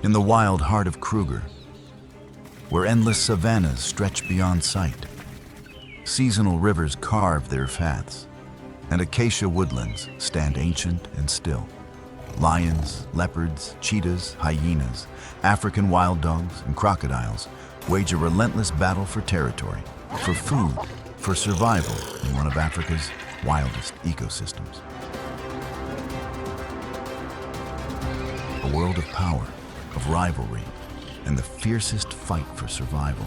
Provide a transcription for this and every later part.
In the wild heart of Kruger, where endless savannas stretch beyond sight, seasonal rivers carve their paths, and acacia woodlands stand ancient and still. Lions, leopards, cheetahs, hyenas, African wild dogs, and crocodiles wage a relentless battle for territory, for food, for survival in one of Africa's wildest ecosystems. A world of power, of rivalry, and the fiercest fight for survival.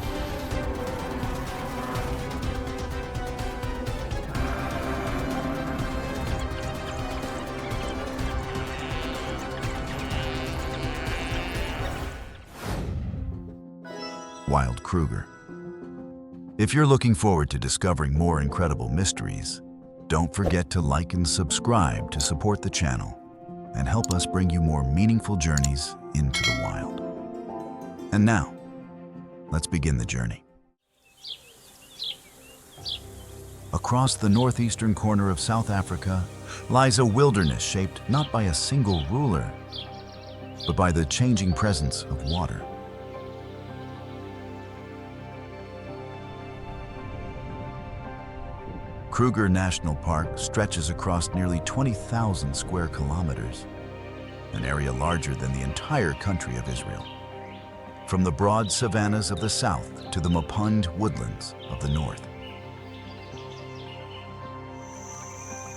Wild Kruger. If you're looking forward to discovering more incredible mysteries, don't forget to like and subscribe to support the channel and help us bring you more meaningful journeys into the wild. And now, let's begin the journey. Across the northeastern corner of South Africa lies a wilderness shaped not by a single ruler, but by the changing presence of water. Kruger National Park stretches across nearly 20,000 square kilometers, an area larger than the entire country of Israel. From the broad savannas of the south to the mapund woodlands of the north.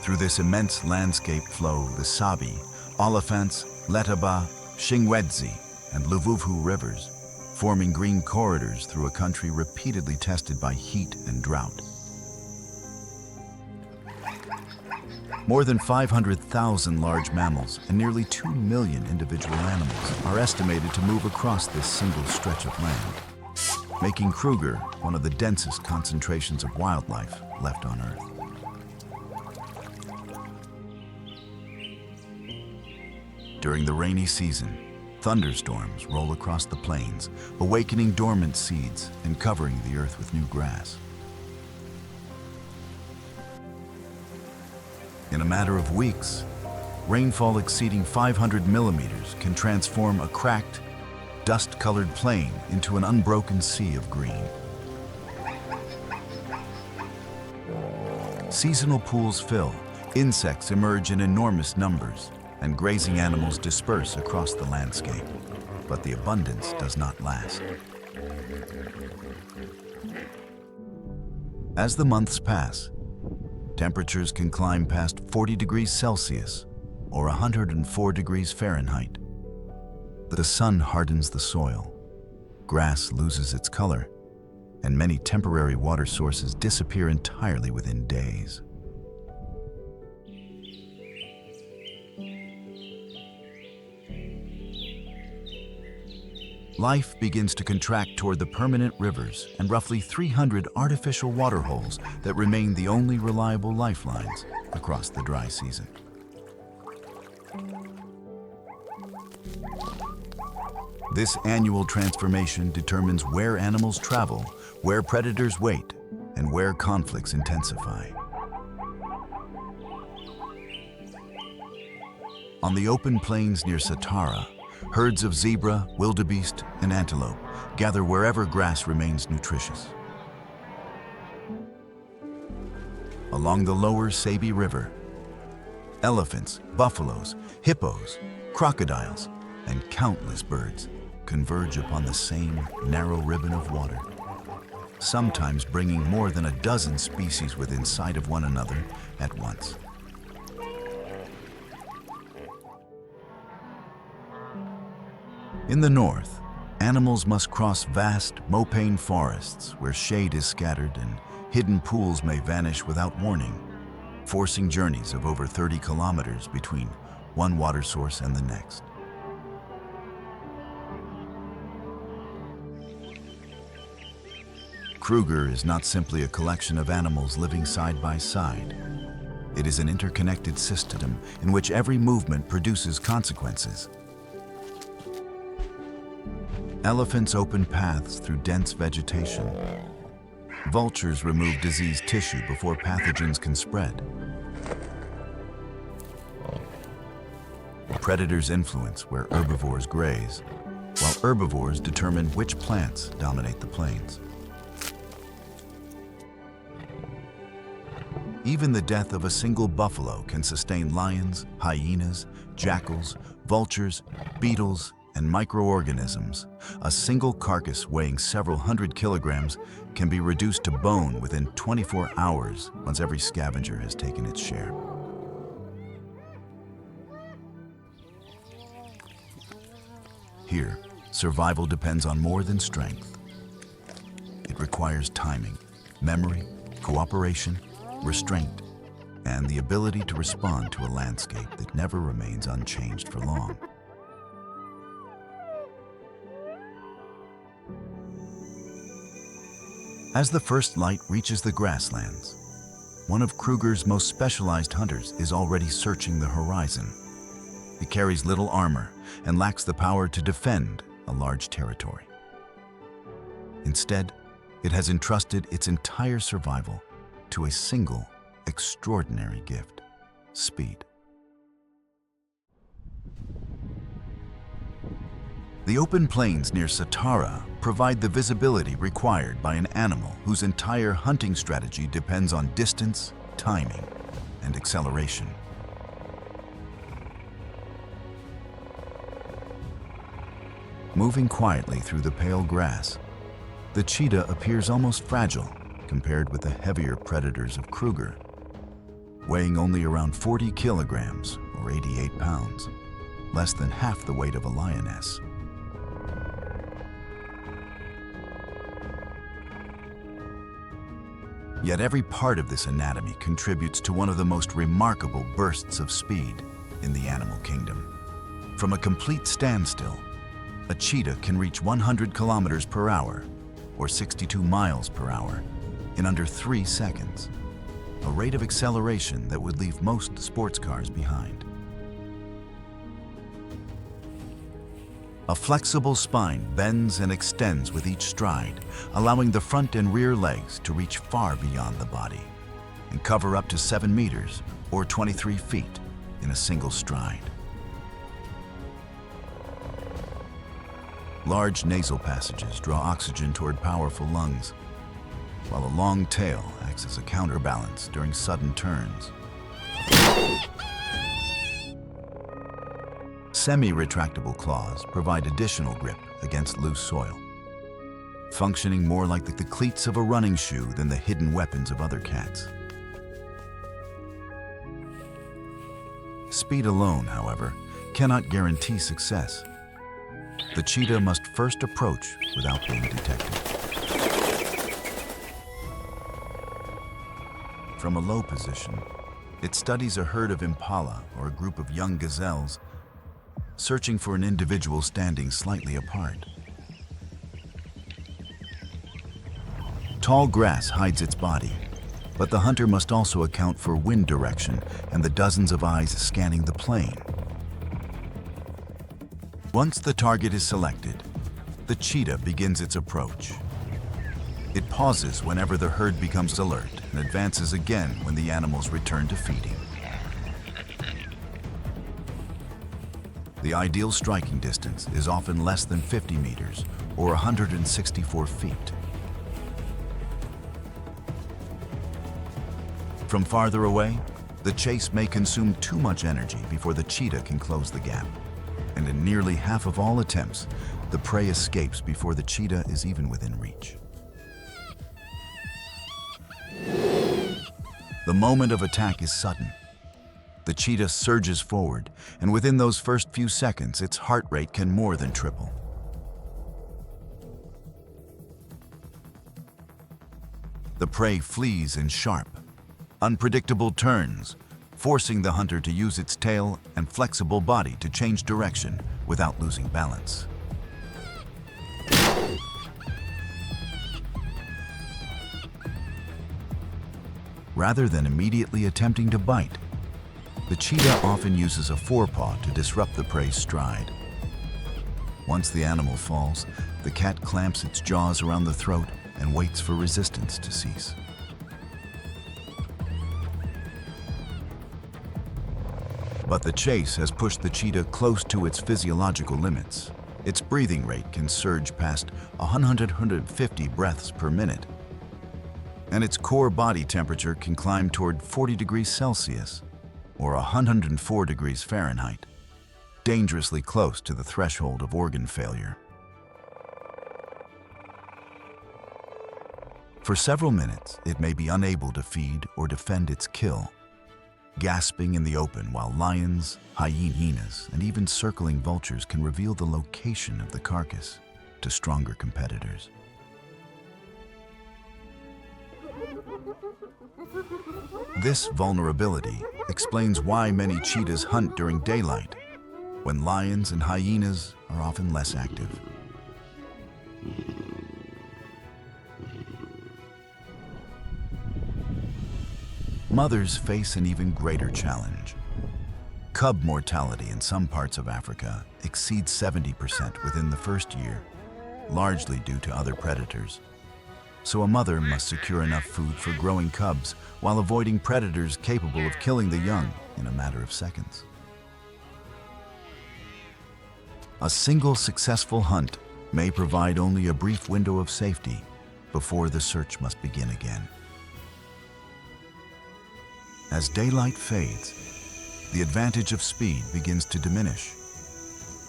Through this immense landscape flow the Sabi, Olifants, Letaba, Shingwedzi, and Luvuvu rivers, forming green corridors through a country repeatedly tested by heat and drought. More than 500,000 large mammals and nearly 2 million individual animals are estimated to move across this single stretch of land, making Kruger one of the densest concentrations of wildlife left on Earth. During the rainy season, thunderstorms roll across the plains, awakening dormant seeds and covering the earth with new grass. In a matter of weeks, rainfall exceeding 500 millimeters can transform a cracked, dust-colored plain into an unbroken sea of green. Seasonal pools fill, insects emerge in enormous numbers, and grazing animals disperse across the landscape. But the abundance does not last. As the months pass, temperatures can climb past 40 degrees Celsius or 104 degrees Fahrenheit. The sun hardens the soil, grass loses its color, and many temporary water sources disappear entirely within days. Life begins to contract toward the permanent rivers and roughly 300 artificial waterholes that remain the only reliable lifelines across the dry season. This annual transformation determines where animals travel, where predators wait, and where conflicts intensify. On the open plains near Satara, herds of zebra, wildebeest, and antelope gather wherever grass remains nutritious. Along the lower Sabi River, elephants, buffaloes, hippos, crocodiles, and countless birds converge upon the same narrow ribbon of water, sometimes bringing more than a dozen species within sight of one another at once. In the north, animals must cross vast, mopane forests where shade is scattered and hidden pools may vanish without warning. forcing journeys of over 30 kilometers between one water source and the next. Kruger is not simply a collection of animals living side by side. It is an interconnected system in which every movement produces consequences. Elephants open paths through dense vegetation. Vultures remove diseased tissue before pathogens can spread. Predators influence where herbivores graze, while herbivores determine which plants dominate the plains. Even the death of a single buffalo can sustain lions, hyenas, jackals, vultures, beetles, and microorganisms. A single carcass weighing several hundred kilograms can be reduced to bone within 24 hours once every scavenger has taken its share. Here, survival depends on more than strength. It requires timing, memory, cooperation, restraint, and the ability to respond to a landscape that never remains unchanged for long. As the first light reaches the grasslands, one of Kruger's most specialized hunters is already searching the horizon. It carries little armor and lacks the power to defend a large territory. Instead, it has entrusted its entire survival to a single, extraordinary gift: speed. The open plains near Satara provide the visibility required by an animal whose entire hunting strategy depends on distance, timing, and acceleration. Moving quietly through the pale grass, the cheetah appears almost fragile compared with the heavier predators of Kruger, weighing only around 40 kilograms or 88 pounds, less than half the weight of a lioness. Yet every part of this anatomy contributes to one of the most remarkable bursts of speed in the animal kingdom. From a complete standstill, a cheetah can reach 100 kilometers per hour or 62 miles per hour in under 3 seconds, a rate of acceleration that would leave most sports cars behind. A flexible spine bends and extends with each stride, allowing the front and rear legs to reach far beyond the body and cover up to 7 meters or 23 feet in a single stride. Large nasal passages draw oxygen toward powerful lungs, while a long tail acts as a counterbalance during sudden turns. Semi-retractable claws provide additional grip against loose soil, functioning more like the cleats of a running shoe than the hidden weapons of other cats. Speed alone, however, cannot guarantee success. The cheetah must first approach without being detected. From a low position, it studies a herd of impala or a group of young gazelles, searching for an individual standing slightly apart. Tall grass hides its body, but the hunter must also account for wind direction and the dozens of eyes scanning the plain. Once the target is selected, the cheetah begins its approach. It pauses whenever the herd becomes alert and advances again when the animals return to feeding. The ideal striking distance is often less than 50 meters or 164 feet. From farther away, the chase may consume too much energy before the cheetah can close the gap. And in nearly half of all attempts, the prey escapes before the cheetah is even within reach. The moment of attack is sudden. The cheetah surges forward, and within those first few seconds, its heart rate can more than triple. The prey flees in sharp, unpredictable turns, forcing the hunter to use its tail and flexible body to change direction without losing balance. Rather than immediately attempting to bite, the cheetah often uses a forepaw to disrupt the prey's stride. Once the animal falls, the cat clamps its jaws around the throat and waits for resistance to cease. But the chase has pushed the cheetah close to its physiological limits. Its breathing rate can surge past 150 breaths per minute, and its core body temperature can climb toward 40 degrees Celsius or 104 degrees Fahrenheit, dangerously close to the threshold of organ failure. For several minutes, it may be unable to feed or defend its kill, gasping in the open while lions, hyenas, and even circling vultures can reveal the location of the carcass to stronger competitors. This vulnerability explains why many cheetahs hunt during daylight, when lions and hyenas are often less active. Mothers face an even greater challenge. Cub mortality in some parts of Africa exceeds 70% within the first year, largely due to other predators. So a mother must secure enough food for growing cubs while avoiding predators capable of killing the young in a matter of seconds. A single successful hunt may provide only a brief window of safety before the search must begin again. As daylight fades, the advantage of speed begins to diminish.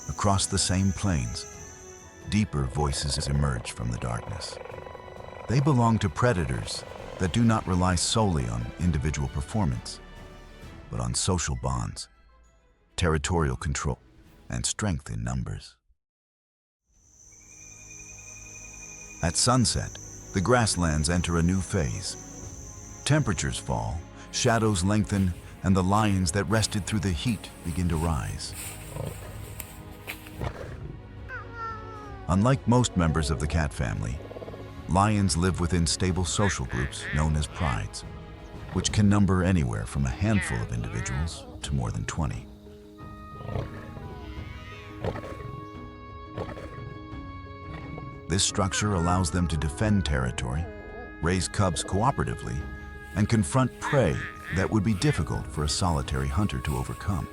Across the same plains, deeper voices emerge from the darkness. They belong to predators that do not rely solely on individual performance, but on social bonds, territorial control, and strength in numbers. At sunset, the grasslands enter a new phase. Temperatures fall, shadows lengthen, and the lions that rested through the heat begin to rise. Unlike most members of the cat family, lions live within stable social groups known as prides, which can number anywhere from a handful of individuals to more than 20. This structure allows them to defend territory, raise cubs cooperatively, and confront prey that would be difficult for a solitary hunter to overcome.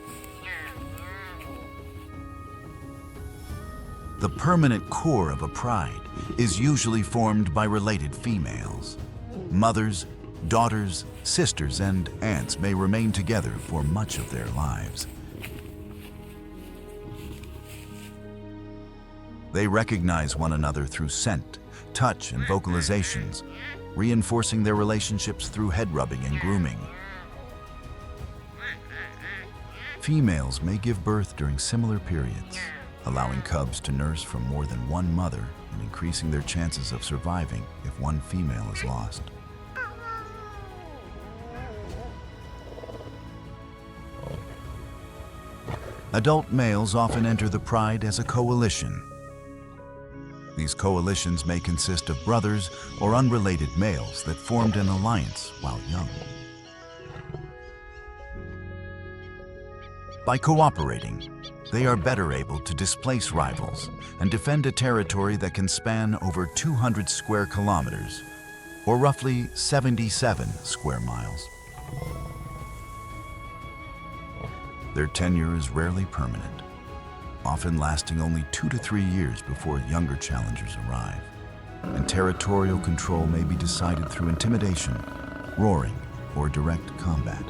The permanent core of a pride is usually formed by related females. Mothers, daughters, sisters, and aunts may remain together for much of their lives. They recognize one another through scent, touch, and vocalizations, reinforcing their relationships through head rubbing and grooming. Females may give birth during similar periods, allowing cubs to nurse from more than one mother and increasing their chances of surviving if one female is lost. Adult males often enter the pride as a coalition. These coalitions may consist of brothers or unrelated males that formed an alliance while young. By cooperating, they are better able to displace rivals and defend a territory that can span over 200 square kilometers, or roughly 77 square miles. Their tenure is rarely permanent, often lasting only 2 to 3 years before younger challengers arrive, and territorial control may be decided through intimidation, roaring, or direct combat.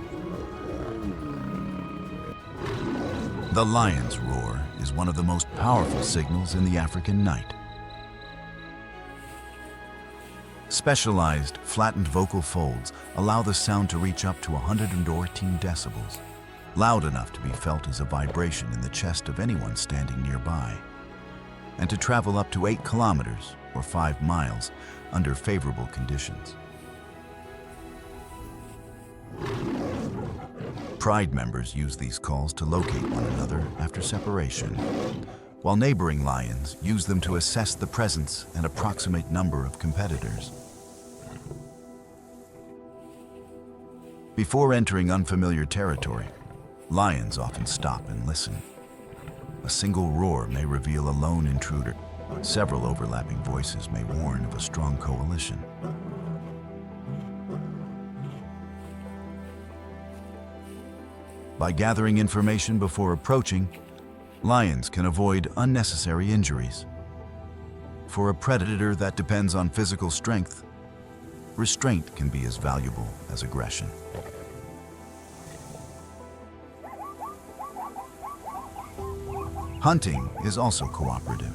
The lion's roar is one of the most powerful signals in the African night. Specialized, flattened vocal folds allow the sound to reach up to 114 decibels, loud enough to be felt as a vibration in the chest of anyone standing nearby, and to travel up to 8 kilometers or 5 miles under favorable conditions. Pride members use these calls to locate one another after separation, while neighboring lions use them to assess the presence and approximate number of competitors. Before entering unfamiliar territory, lions often stop and listen. A single roar may reveal a lone intruder. Several overlapping voices may warn of a strong coalition. By gathering information before approaching, lions can avoid unnecessary injuries. For a predator that depends on physical strength, restraint can be as valuable as aggression. Hunting is also cooperative,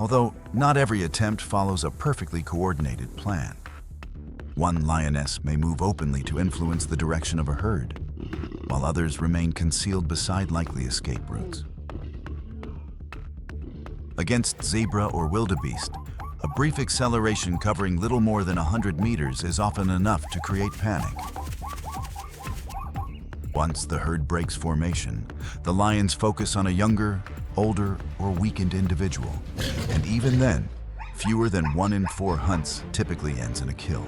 although not every attempt follows a perfectly coordinated plan. One lioness may move openly to influence the direction of a herd, while others remain concealed beside likely escape routes. Against zebra or wildebeest, a brief acceleration covering little more than 100 meters is often enough to create panic. Once the herd breaks formation, the lions focus on a younger, older, or weakened individual. And even then, fewer than 1 in 4 hunts typically ends in a kill.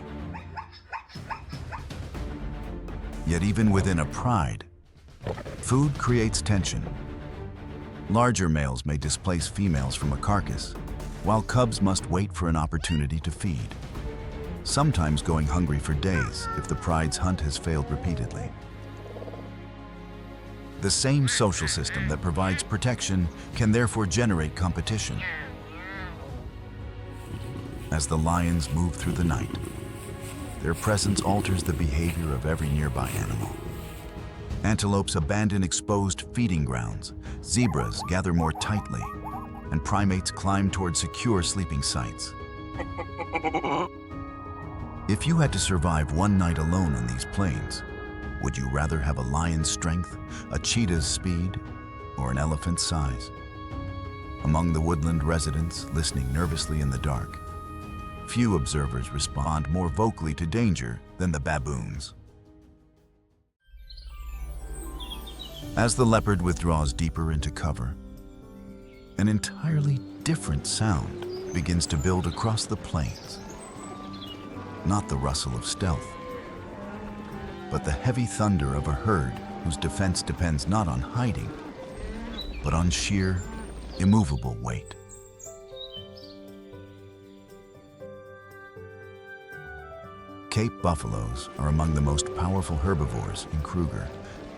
Yet even within a pride, food creates tension. Larger males may displace females from a carcass, while cubs must wait for an opportunity to feed, sometimes going hungry for days if the pride's hunt has failed repeatedly. The same social system that provides protection can therefore generate competition. As the lions move through the night, their presence alters the behavior of every nearby animal. Antelopes abandon exposed feeding grounds, zebras gather more tightly, and primates climb toward secure sleeping sites. If you had to survive one night alone on these plains, would you rather have a lion's strength, a cheetah's speed, or an elephant's size? Among the woodland residents listening nervously in the dark, few observers respond more vocally to danger than the baboons. As the leopard withdraws deeper into cover, an entirely different sound begins to build across the plains. Not the rustle of stealth, but the heavy thunder of a herd whose defense depends not on hiding, but on sheer, immovable weight. Cape buffaloes are among the most powerful herbivores in Kruger.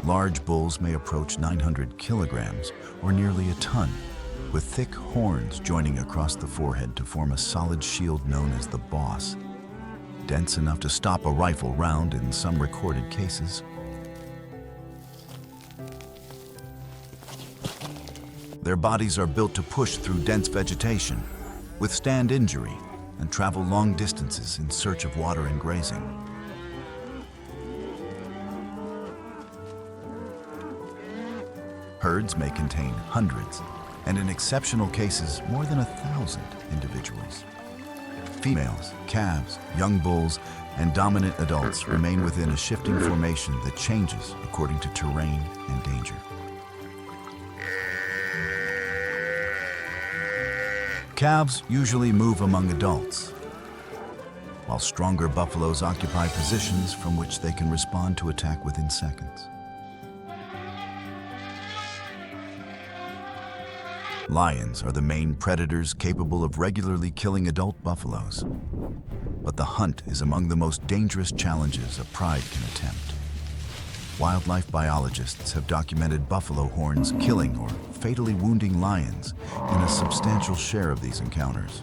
Large bulls may approach 900 kilograms, or nearly a ton, with thick horns joining across the forehead to form a solid shield known as the boss, dense enough to stop a rifle round in some recorded cases. Their bodies are built to push through dense vegetation, withstand injury, and travel long distances in search of water and grazing. Herds may contain hundreds, and in exceptional cases, more than 1,000 individuals. Females, calves, young bulls, and dominant adults remain within a shifting formation that changes according to terrain and danger. Calves usually move among adults, while stronger buffaloes occupy positions from which they can respond to attack within seconds. Lions are the main predators capable of regularly killing adult buffaloes, but the hunt is among the most dangerous challenges a pride can attempt. Wildlife biologists have documented buffalo horns killing or fatally wounding lions in a substantial share of these encounters.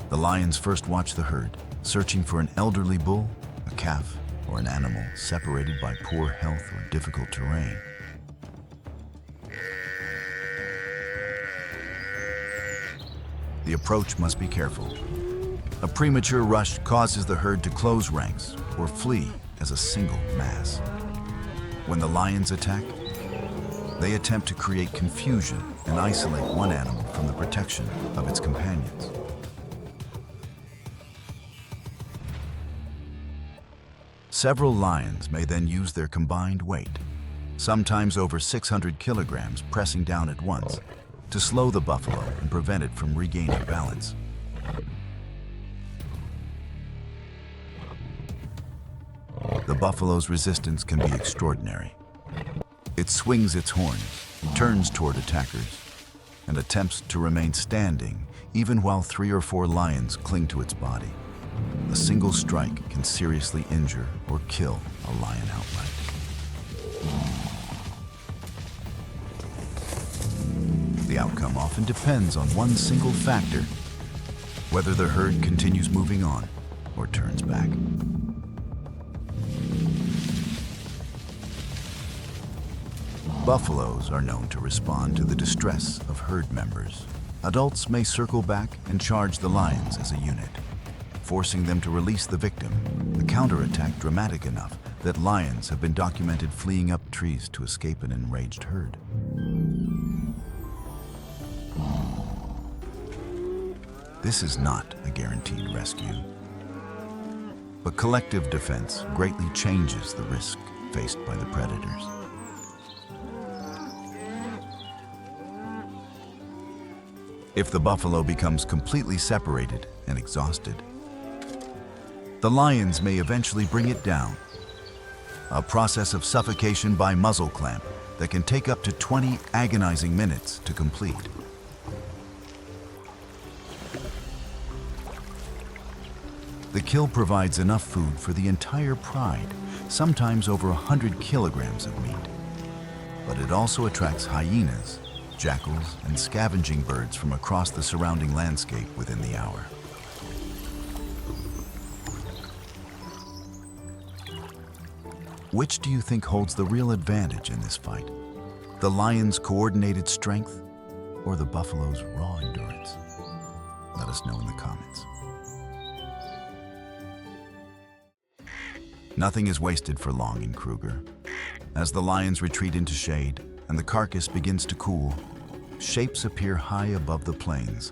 The lions first watch the herd, searching for an elderly bull, a calf, or an animal separated by poor health or difficult terrain. The approach must be careful. A premature rush causes the herd to close ranks or flee as a single mass. When the lions attack, they attempt to create confusion and isolate one animal from the protection of its companions. Several lions may then use their combined weight, sometimes over 600 kilograms, pressing down at once to slow the buffalo and prevent it from regaining balance. The buffalo's resistance can be extraordinary. It swings its horns, turns toward attackers, and attempts to remain standing even while 3 or 4 lions cling to its body. A single strike can seriously injure or kill a lion outright. The outcome often depends on one single factor: whether the herd continues moving on or turns back. Buffaloes are known to respond to the distress of herd members. Adults may circle back and charge the lions as a unit, forcing them to release the victim, a counterattack dramatic enough that lions have been documented fleeing up trees to escape an enraged herd. This is not a guaranteed rescue, but collective defense greatly changes the risk faced by the predators. If the buffalo becomes completely separated and exhausted, the lions may eventually bring it down, a process of suffocation by muzzle clamp that can take up to 20 agonizing minutes to complete. The kill provides enough food for the entire pride, sometimes over 100 kilograms of meat. But it also attracts hyenas, jackals, and scavenging birds from across the surrounding landscape within the hour. Which do you think holds the real advantage in this fight? The lion's coordinated strength or the buffalo's raw endurance? Let us know in the comments. Nothing is wasted for long in Kruger. As the lions retreat into shade and the carcass begins to cool, shapes appear high above the plains.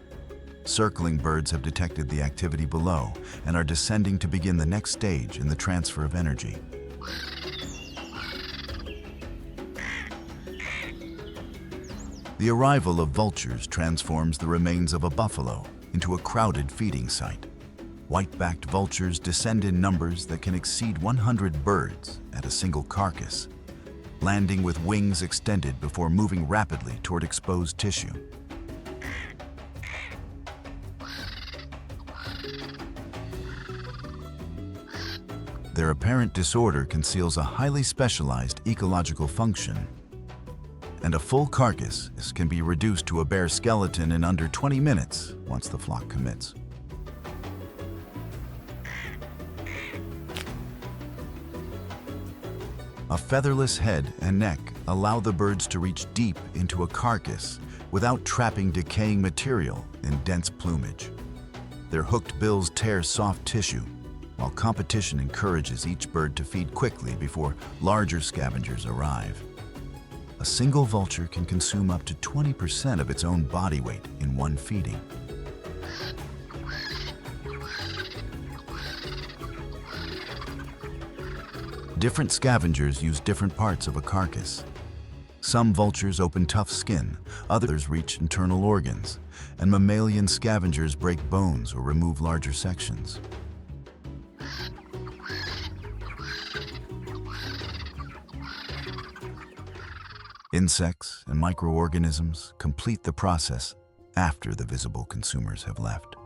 Circling birds have detected the activity below and are descending to begin the next stage in the transfer of energy. The arrival of vultures transforms the remains of a buffalo into a crowded feeding site. White-backed vultures descend in numbers that can exceed 100 birds at a single carcass, landing with wings extended before moving rapidly toward exposed tissue. Their apparent disorder conceals a highly specialized ecological function, and a full carcass can be reduced to a bare skeleton in under 20 minutes once the flock commits. A featherless head and neck allow the birds to reach deep into a carcass without trapping decaying material in dense plumage. Their hooked bills tear soft tissue, while competition encourages each bird to feed quickly before larger scavengers arrive. A single vulture can consume up to 20% of its own body weight in one feeding. Different scavengers use different parts of a carcass. Some vultures open tough skin, others reach internal organs, and mammalian scavengers break bones or remove larger sections. Insects and microorganisms complete the process after the visible consumers have left,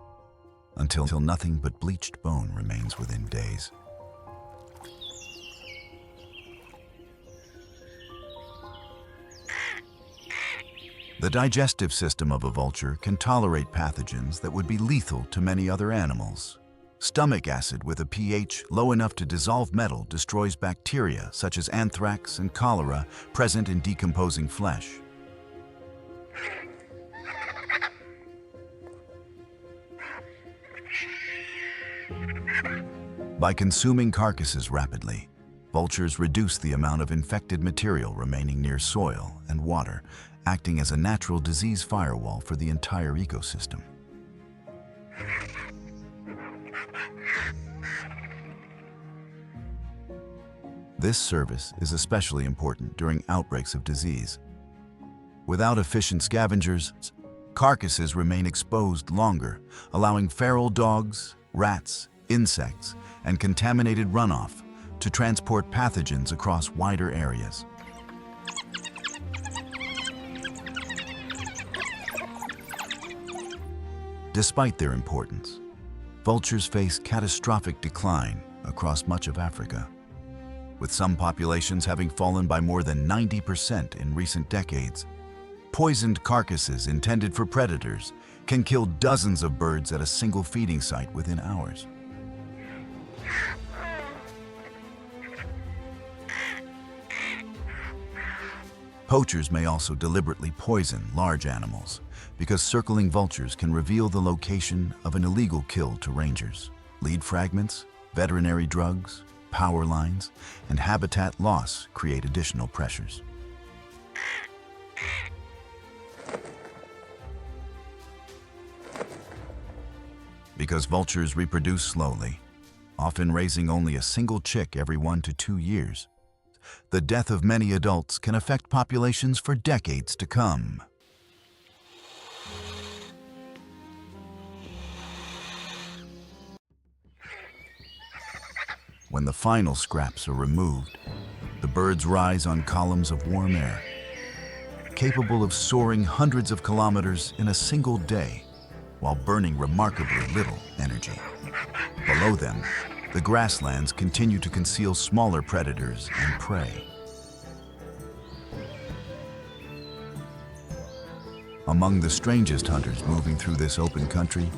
until nothing but bleached bone remains within days. The digestive system of a vulture can tolerate pathogens that would be lethal to many other animals. Stomach acid with a pH low enough to dissolve metal destroys bacteria such as anthrax and cholera present in decomposing flesh. By consuming carcasses rapidly, vultures reduce the amount of infected material remaining near soil and water, acting as a natural disease firewall for the entire ecosystem. This service is especially important during outbreaks of disease. Without efficient scavengers, carcasses remain exposed longer, allowing feral dogs, rats, insects, and contaminated runoff to transport pathogens across wider areas. Despite their importance, vultures face catastrophic decline across much of Africa, with some populations having fallen by more than 90% in recent decades. Poisoned carcasses intended for predators can kill dozens of birds at a single feeding site within hours. Poachers may also deliberately poison large animals because circling vultures can reveal the location of an illegal kill to rangers. Lead fragments, veterinary drugs, power lines, and habitat loss create additional pressures. Because vultures reproduce slowly, often raising only a single chick every 1 to 2 years, the death of many adults can affect populations for decades to come. When the final scraps are removed, the birds rise on columns of warm air, capable of soaring hundreds of kilometers in a single day while burning remarkably little energy. Below them, the grasslands continue to conceal smaller predators and prey. Among the strangest hunters moving through this open country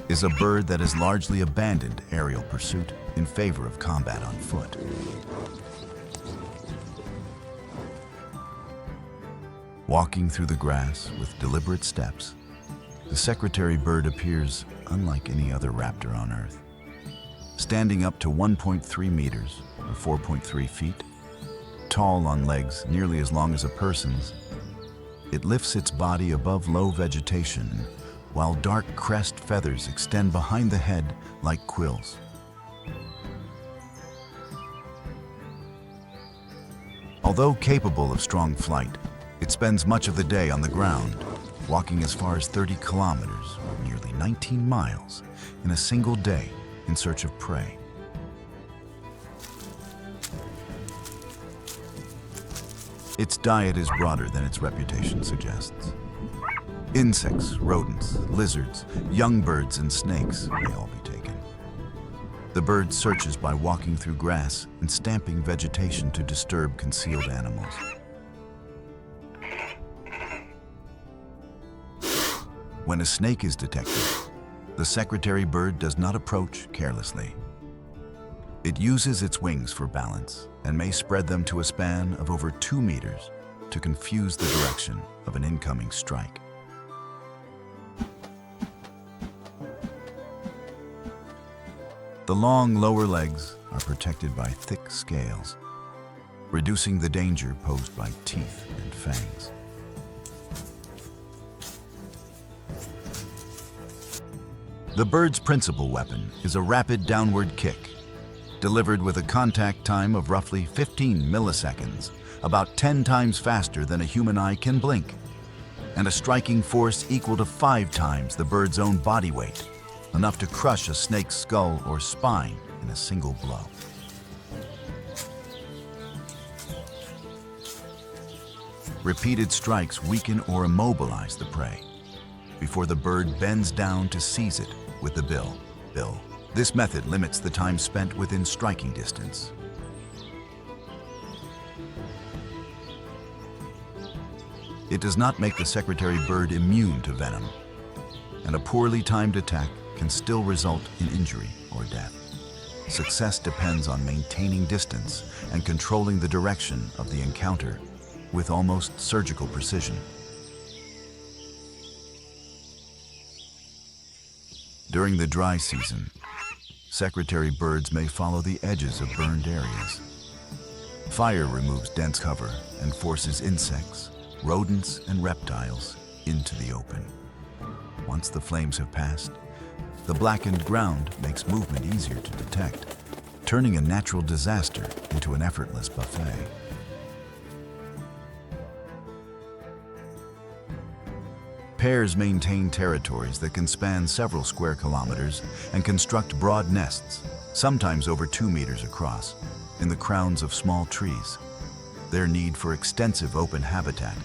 is a bird that has largely abandoned aerial pursuit in favor of combat on foot. Walking through the grass with deliberate steps, the secretary bird appears unlike any other raptor on Earth. Standing up to 1.3 meters, or 4.3 feet, tall on legs nearly as long as a person's, it lifts its body above low vegetation while dark crest feathers extend behind the head like quills. Although capable of strong flight, it spends much of the day on the ground, walking as far as 30 kilometers, or nearly 19 miles, in a single day in search of prey. Its diet is broader than its reputation suggests. Insects, rodents, lizards, young birds, and snakes may all be taken. The bird searches by walking through grass and stamping vegetation to disturb concealed animals. When a snake is detected, the secretary bird does not approach carelessly. It uses its wings for balance and may spread them to a span of over 2 meters to confuse the direction of an incoming strike. The long lower legs are protected by thick scales, reducing the danger posed by teeth and fangs. The bird's principal weapon is a rapid downward kick, delivered with a contact time of roughly 15 milliseconds, about 10 times faster than a human eye can blink, and a striking force equal to 5 times the bird's own body weight, enough to crush a snake's skull or spine in a single blow. Repeated strikes weaken or immobilize the prey before the bird bends down to seize it with the bill. This method limits the time spent within striking distance. It does not make the secretary bird immune to venom, and a poorly timed attack can still result in injury or death. Success depends on maintaining distance and controlling the direction of the encounter with almost surgical precision. During the dry season, secretary birds may follow the edges of burned areas. Fire removes dense cover and forces insects, rodents, and reptiles into the open. Once the flames have passed, the blackened ground makes movement easier to detect, turning a natural disaster into an effortless buffet. Pairs maintain territories that can span several square kilometers and construct broad nests, sometimes over 2 meters across, in the crowns of small trees. Their need for extensive open habitat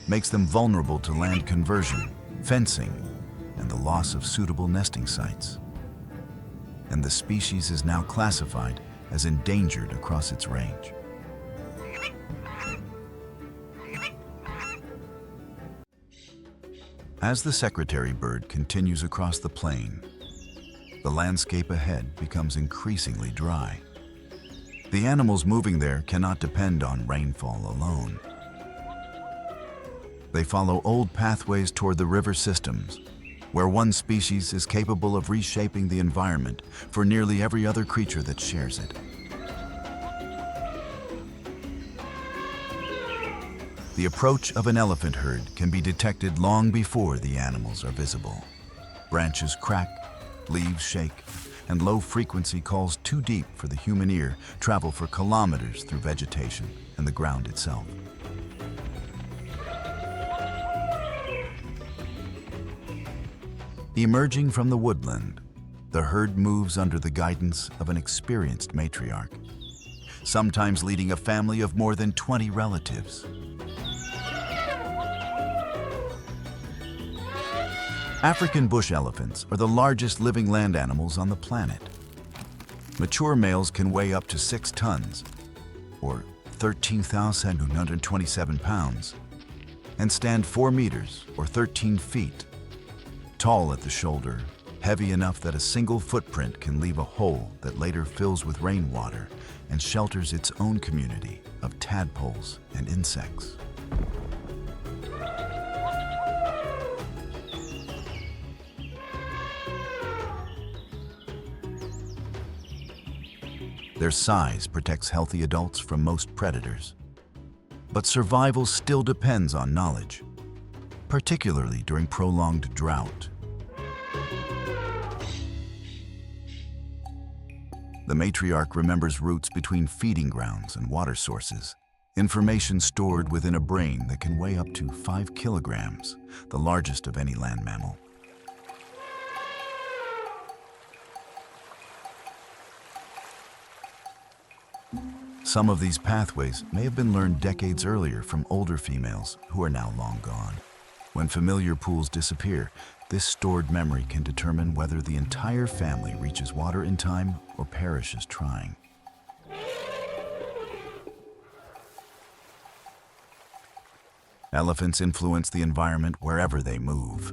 makes them vulnerable to land conversion, fencing, and the loss of suitable nesting sites. And the species is now classified as endangered across its range. As the secretary bird continues across the plain, the landscape ahead becomes increasingly dry. The animals moving there cannot depend on rainfall alone. They follow old pathways toward the river systems, where one species is capable of reshaping the environment for nearly every other creature that shares it. The approach of an elephant herd can be detected long before the animals are visible. Branches crack, leaves shake, and low-frequency calls too deep for the human ear travel for kilometers through vegetation and the ground itself. Emerging from the woodland, the herd moves under the guidance of an experienced matriarch, sometimes leading a family of more than 20 relatives. African bush elephants are the largest living land animals on the planet. Mature males can weigh up to 6 tons, or 13,127 pounds, and stand 4 meters, or 13 feet, tall at the shoulder, heavy enough that a single footprint can leave a hole that later fills with rainwater and shelters its own community of tadpoles and insects. Their size protects healthy adults from most predators. But survival still depends on knowledge, particularly during prolonged drought. The matriarch remembers routes between feeding grounds and water sources, information stored within a brain that can weigh up to 5 kilograms, the largest of any land mammal. Some of these pathways may have been learned decades earlier from older females who are now long gone. When familiar pools disappear, this stored memory can determine whether the entire family reaches water in time or perishes trying. Elephants influence the environment wherever they move.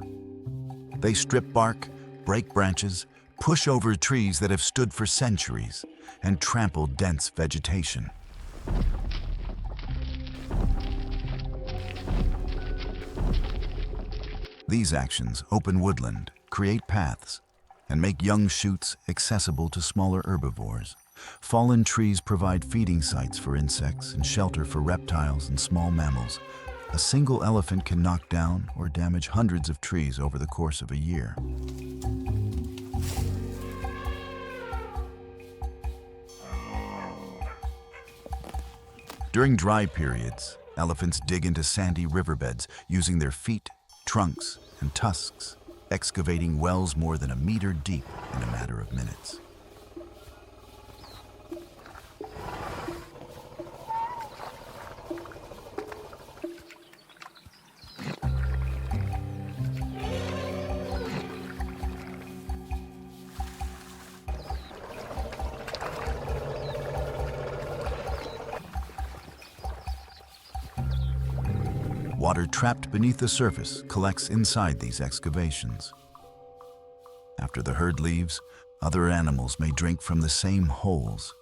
They strip bark, break branches, push over trees that have stood for centuries, and trample dense vegetation. These actions open woodland, create paths, and make young shoots accessible to smaller herbivores. Fallen trees provide feeding sites for insects and shelter for reptiles and small mammals. A single elephant can knock down or damage hundreds of trees over the course of a year. During dry periods, elephants dig into sandy riverbeds using their feet, trunks, and tusks, excavating wells more than a meter deep in a matter of minutes. Water trapped beneath the surface collects inside these excavations. After the herd leaves, other animals may drink from the same holes,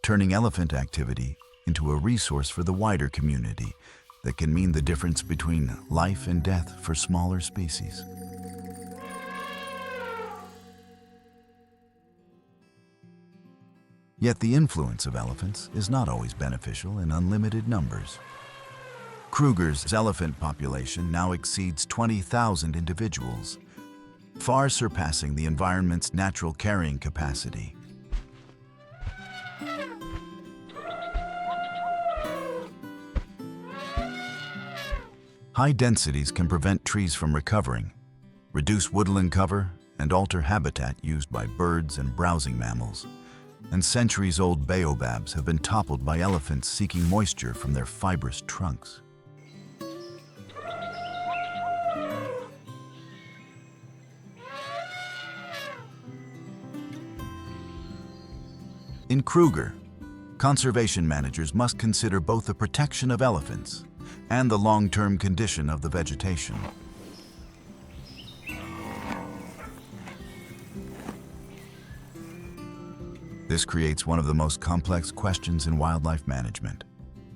turning elephant activity into a resource for the wider community that can mean the difference between life and death for smaller species. Yet the influence of elephants is not always beneficial in unlimited numbers. Kruger's elephant population now exceeds 20,000 individuals, far surpassing the environment's natural carrying capacity. High densities can prevent trees from recovering, reduce woodland cover, and alter habitat used by birds and browsing mammals. And centuries-old baobabs have been toppled by elephants seeking moisture from their fibrous trunks. In Kruger, conservation managers must consider both the protection of elephants and the long-term condition of the vegetation. This creates one of the most complex questions in wildlife management.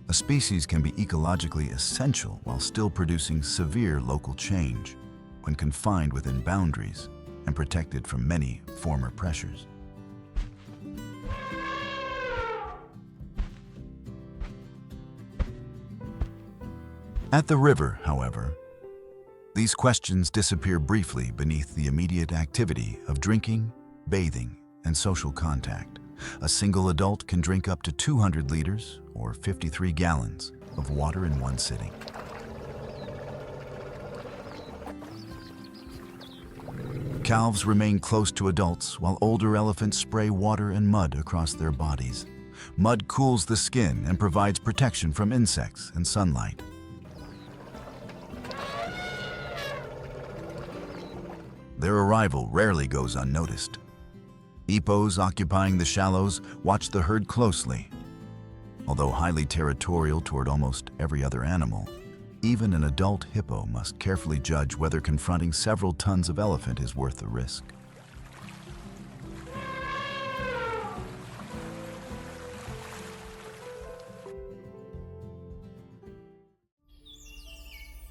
A species can be ecologically essential while still producing severe local change when confined within boundaries and protected from many former pressures. At the river, however, these questions disappear briefly beneath the immediate activity of drinking, bathing, and social contact. A single adult can drink up to 200 liters, or 53 gallons, of water in one sitting. Calves remain close to adults while older elephants spray water and mud across their bodies. Mud cools the skin and provides protection from insects and sunlight. Their arrival rarely goes unnoticed. Hippos occupying the shallows watch the herd closely. Although highly territorial toward almost every other animal, even an adult hippo must carefully judge whether confronting several tons of elephant is worth the risk.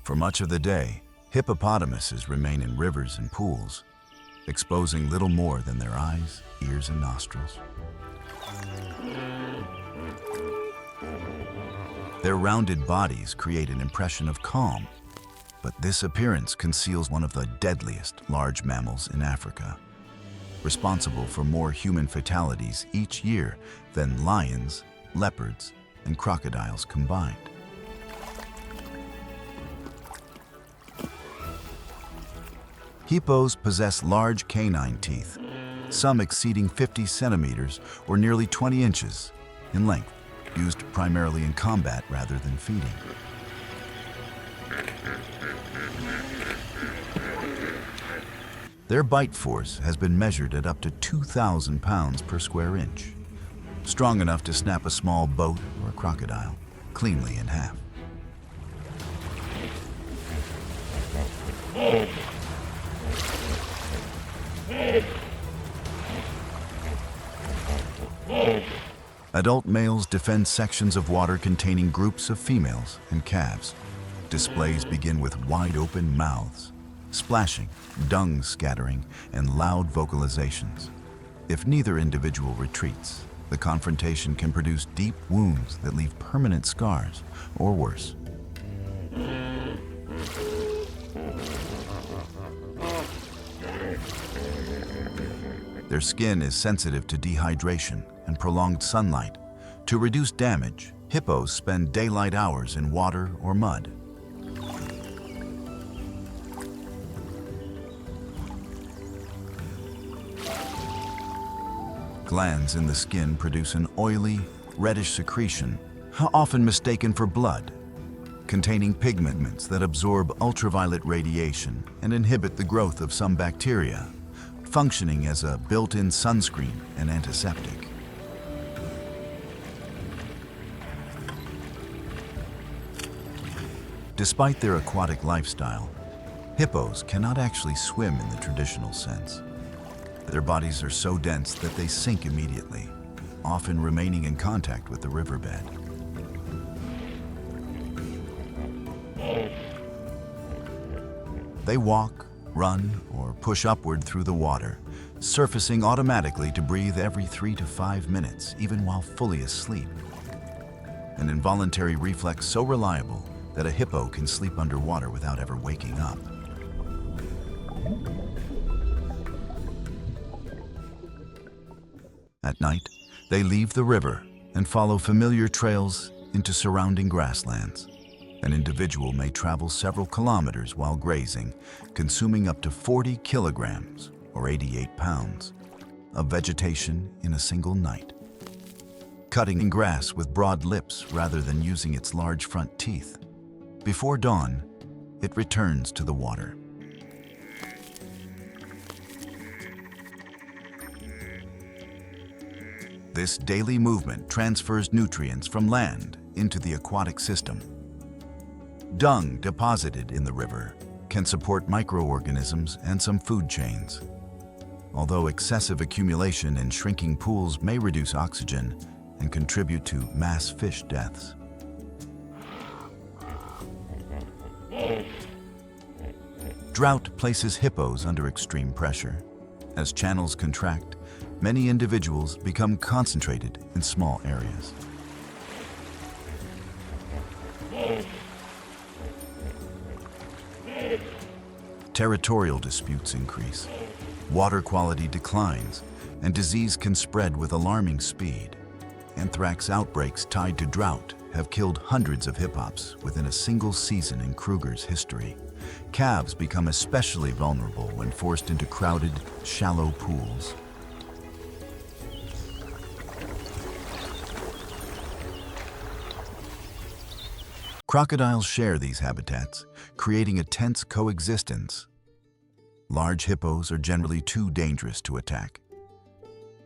For much of the day, hippopotamuses remain in rivers and pools, exposing little more than their eyes, ears, and nostrils. Their rounded bodies create an impression of calm, but this appearance conceals one of the deadliest large mammals in Africa, responsible for more human fatalities each year than lions, leopards, and crocodiles combined. Hippos possess large canine teeth, some exceeding 50 centimeters or nearly 20 inches in length, used primarily in combat rather than feeding. Their bite force has been measured at up to 2,000 pounds per square inch, strong enough to snap a small boat or a crocodile cleanly in half. Adult males defend sections of water containing groups of females and calves. Displays begin with wide-open mouths, splashing, dung scattering, and loud vocalizations. If neither individual retreats, the confrontation can produce deep wounds that leave permanent scars, or worse. Their skin is sensitive to dehydration and prolonged sunlight. To reduce damage, hippos spend daylight hours in water or mud. Glands in the skin produce an oily, reddish secretion, often mistaken for blood, containing pigments that absorb ultraviolet radiation and inhibit the growth of some bacteria, functioning as a built-in sunscreen and antiseptic. Despite their aquatic lifestyle, hippos cannot actually swim in the traditional sense. Their bodies are so dense that they sink immediately, often remaining in contact with the riverbed. They walk, run, or push upward through the water, surfacing automatically to breathe every 3 to 5 minutes, even while fully asleep. An involuntary reflex so reliable that a hippo can sleep underwater without ever waking up. At night, they leave the river and follow familiar trails into surrounding grasslands. An individual may travel several kilometers while grazing, consuming up to 40 kilograms, or 88 pounds, of vegetation in a single night. Cutting grass with broad lips rather than using its large front teeth. Before dawn, it returns to the water. This daily movement transfers nutrients from land into the aquatic system. Dung deposited in the river can support microorganisms and some food chains. Although excessive accumulation in shrinking pools may reduce oxygen and contribute to mass fish deaths. Drought places hippos under extreme pressure. As channels contract, many individuals become concentrated in small areas. Territorial disputes increase, water quality declines, and disease can spread with alarming speed. Anthrax outbreaks tied to drought have killed hundreds of hippops within a single season in Kruger's history. Calves become especially vulnerable when forced into crowded, shallow pools. Crocodiles share these habitats, creating a tense coexistence. Large hippos are generally too dangerous to attack,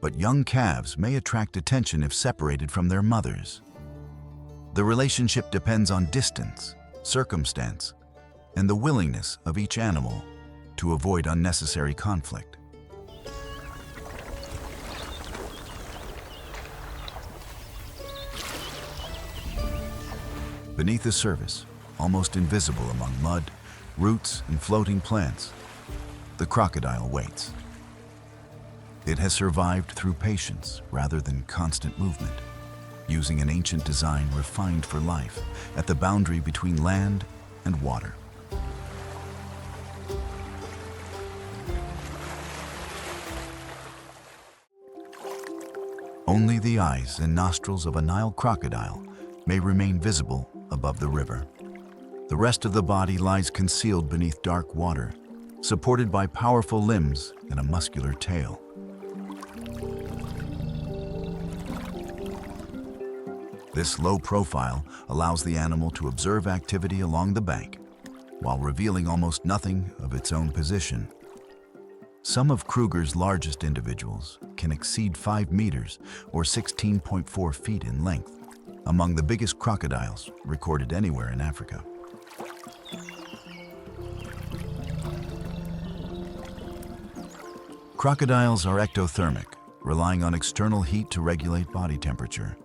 but young calves may attract attention if separated from their mothers. The relationship depends on distance, circumstance, and the willingness of each animal to avoid unnecessary conflict. Beneath the surface, almost invisible among mud, roots, and floating plants, the crocodile waits. It has survived through patience rather than constant movement, using an ancient design refined for life at the boundary between land and water. Only the eyes and nostrils of a Nile crocodile may remain visible above the river. The rest of the body lies concealed beneath dark water, supported by powerful limbs and a muscular tail. This low profile allows the animal to observe activity along the bank, while revealing almost nothing of its own position. Some of Kruger's largest individuals can exceed 5 meters or 16.4 feet in length, among the biggest crocodiles recorded anywhere in Africa. Crocodiles are ectothermic, relying on external heat to regulate body temperature.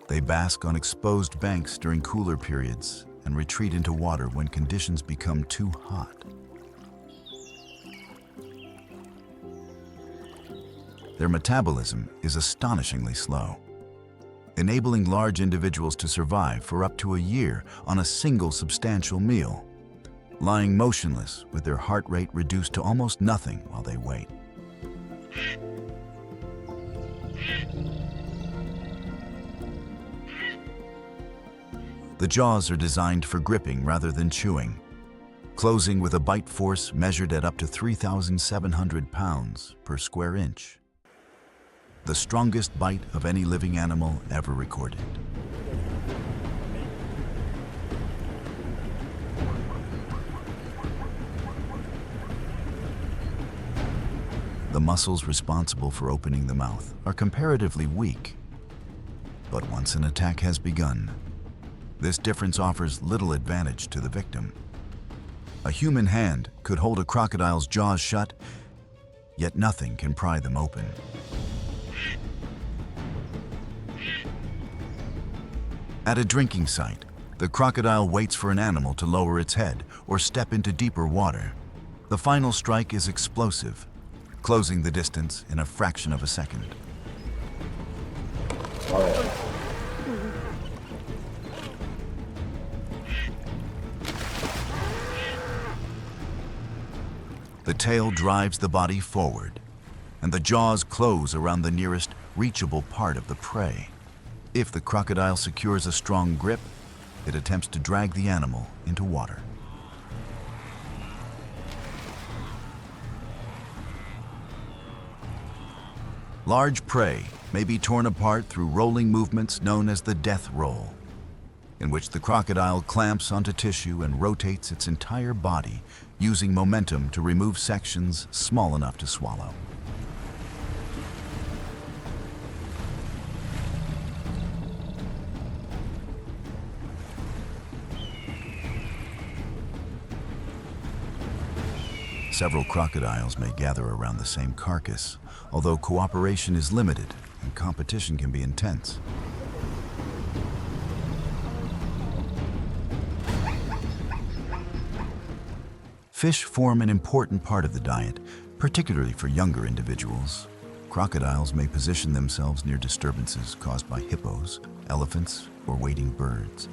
They bask on exposed banks during cooler periods and retreat into water when conditions become too hot. Their metabolism is astonishingly slow, enabling large individuals to survive for up to a year on a single substantial meal, lying motionless with their heart rate reduced to almost nothing while they wait. The jaws are designed for gripping rather than chewing, closing with a bite force measured at up to 3,700 pounds per square inch. The strongest bite of any living animal ever recorded. The muscles responsible for opening the mouth are comparatively weak, but once an attack has begun, this difference offers little advantage to the victim. A human hand could hold a crocodile's jaws shut, yet nothing can pry them open. At a drinking site, the crocodile waits for an animal to lower its head or step into deeper water. The final strike is explosive, closing the distance in a fraction of a second. The tail drives the body forward, and the jaws close around the nearest reachable part of the prey. If the crocodile secures a strong grip, it attempts to drag the animal into water. Large prey may be torn apart through rolling movements known as the death roll, in which the crocodile clamps onto tissue and rotates its entire body, using momentum to remove sections small enough to swallow. Several crocodiles may gather around the same carcass, although cooperation is limited and competition can be intense. Fish form an important part of the diet, particularly for younger individuals. Crocodiles may position themselves near disturbances caused by hippos, elephants, or wading birds.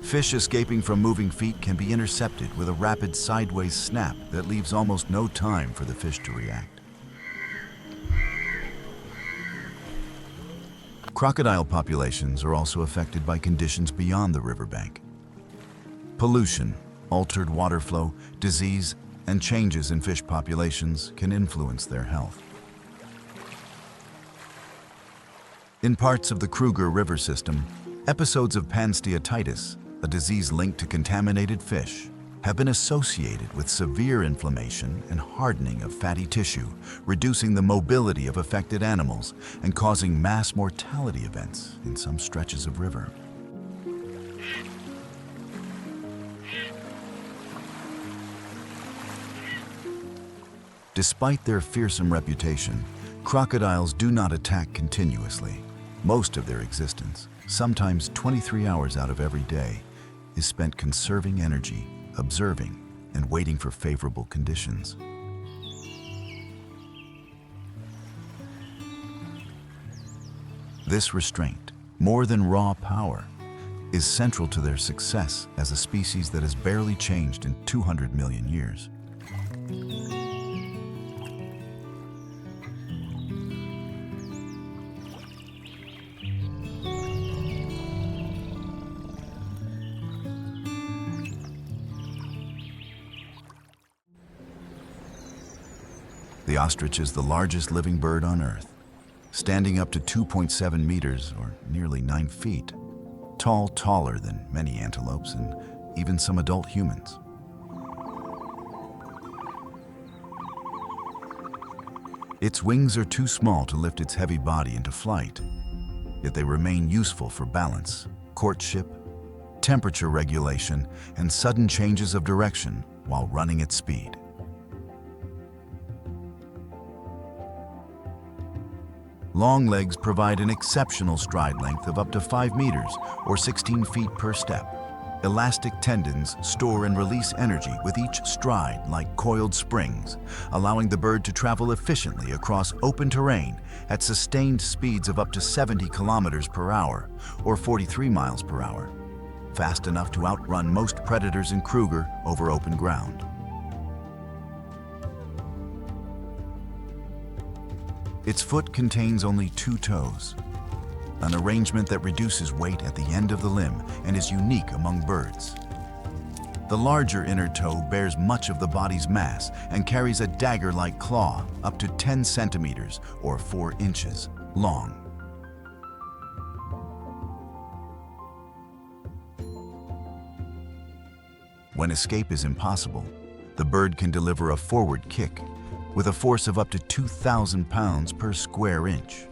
Fish escaping from moving feet can be intercepted with a rapid sideways snap that leaves almost no time for the fish to react. Crocodile populations are also affected by conditions beyond the riverbank. Pollution, altered water flow, disease, and changes in fish populations can influence their health. In parts of the Kruger River system, episodes of pansteatitis, a disease linked to contaminated fish, have been associated with severe inflammation and hardening of fatty tissue, reducing the mobility of affected animals and causing mass mortality events in some stretches of river. Despite their fearsome reputation, crocodiles do not attack continuously. Most of their existence, sometimes 23 hours out of every day, is spent conserving energy, observing, and waiting for favorable conditions. This restraint, more than raw power, is central to their success as a species that has barely changed in 200 million years. The ostrich is the largest living bird on Earth, standing up to 2.7 meters or nearly 9 feet, tall, taller than many antelopes and even some adult humans. Its wings are too small to lift its heavy body into flight, yet they remain useful for balance, courtship, temperature regulation, and sudden changes of direction while running at speed. Long legs provide an exceptional stride length of up to 5 meters or 16 feet per step. Elastic tendons store and release energy with each stride like coiled springs, allowing the bird to travel efficiently across open terrain at sustained speeds of up to 70 kilometers per hour or 43 miles per hour, fast enough to outrun most predators in Kruger over open ground. Its foot contains only 2 toes, an arrangement that reduces weight at the end of the limb and is unique among birds. The larger inner toe bears much of the body's mass and carries a dagger-like claw up to 10 centimeters or 4 inches long. When escape is impossible, the bird can deliver a forward kick with a force of up to 2,000 pounds per square inch,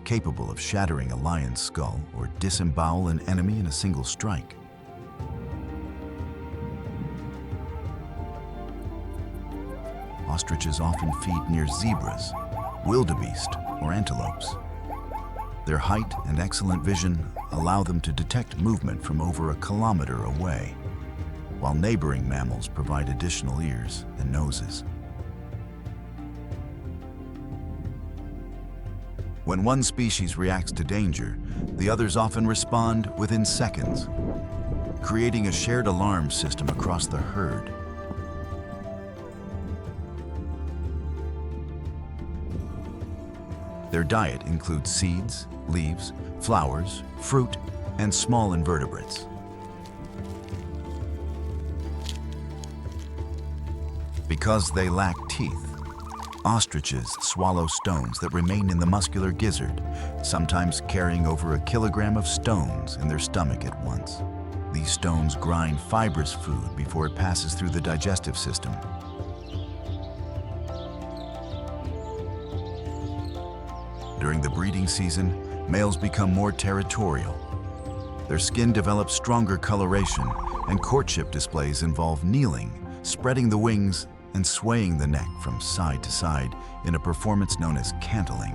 capable of shattering a lion's skull or disembowel an enemy in a single strike. Ostriches often feed near zebras, wildebeest, or antelopes. Their height and excellent vision allow them to detect movement from over a kilometer away, while neighboring mammals provide additional ears and noses. When one species reacts to danger, the others often respond within seconds, creating a shared alarm system across the herd. Their diet includes seeds, leaves, flowers, fruit, and small invertebrates. Because they lack teeth, ostriches swallow stones that remain in the muscular gizzard, sometimes carrying over a kilogram of stones in their stomach at once. These stones grind fibrous food before it passes through the digestive system. During the breeding season, males become more territorial. Their skin develops stronger coloration, and courtship displays involve kneeling, spreading the wings, and swaying the neck from side to side in a performance known as cantling.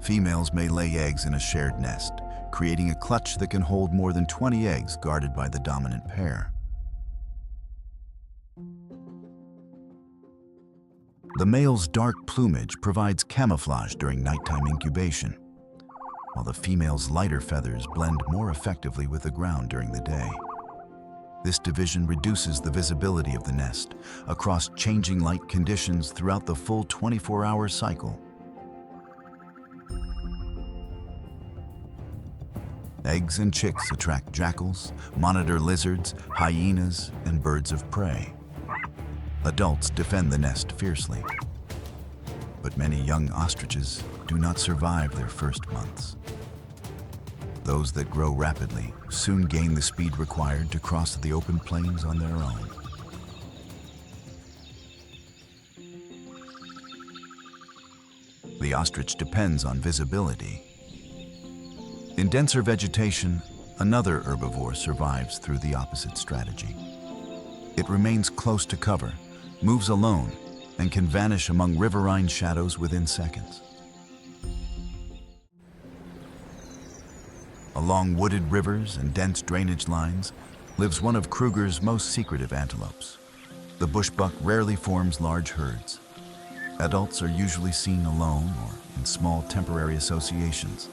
Females may lay eggs in a shared nest, creating a clutch that can hold more than 20 eggs guarded by the dominant pair. The male's dark plumage provides camouflage during nighttime incubation, while the female's lighter feathers blend more effectively with the ground during the day. This division reduces the visibility of the nest across changing light conditions throughout the full 24-hour cycle. Eggs and chicks attract jackals, monitor lizards, hyenas, and birds of prey. Adults defend the nest fiercely, but many young ostriches do not survive their first months. Those that grow rapidly soon gain the speed required to cross the open plains on their own. The ostrich depends on visibility. In denser vegetation, another herbivore survives through the opposite strategy. It remains close to cover, moves alone, and can vanish among riverine shadows within seconds. Along wooded rivers and dense drainage lines lives one of Kruger's most secretive antelopes. The bushbuck rarely forms large herds. Adults are usually seen alone or in small temporary associations,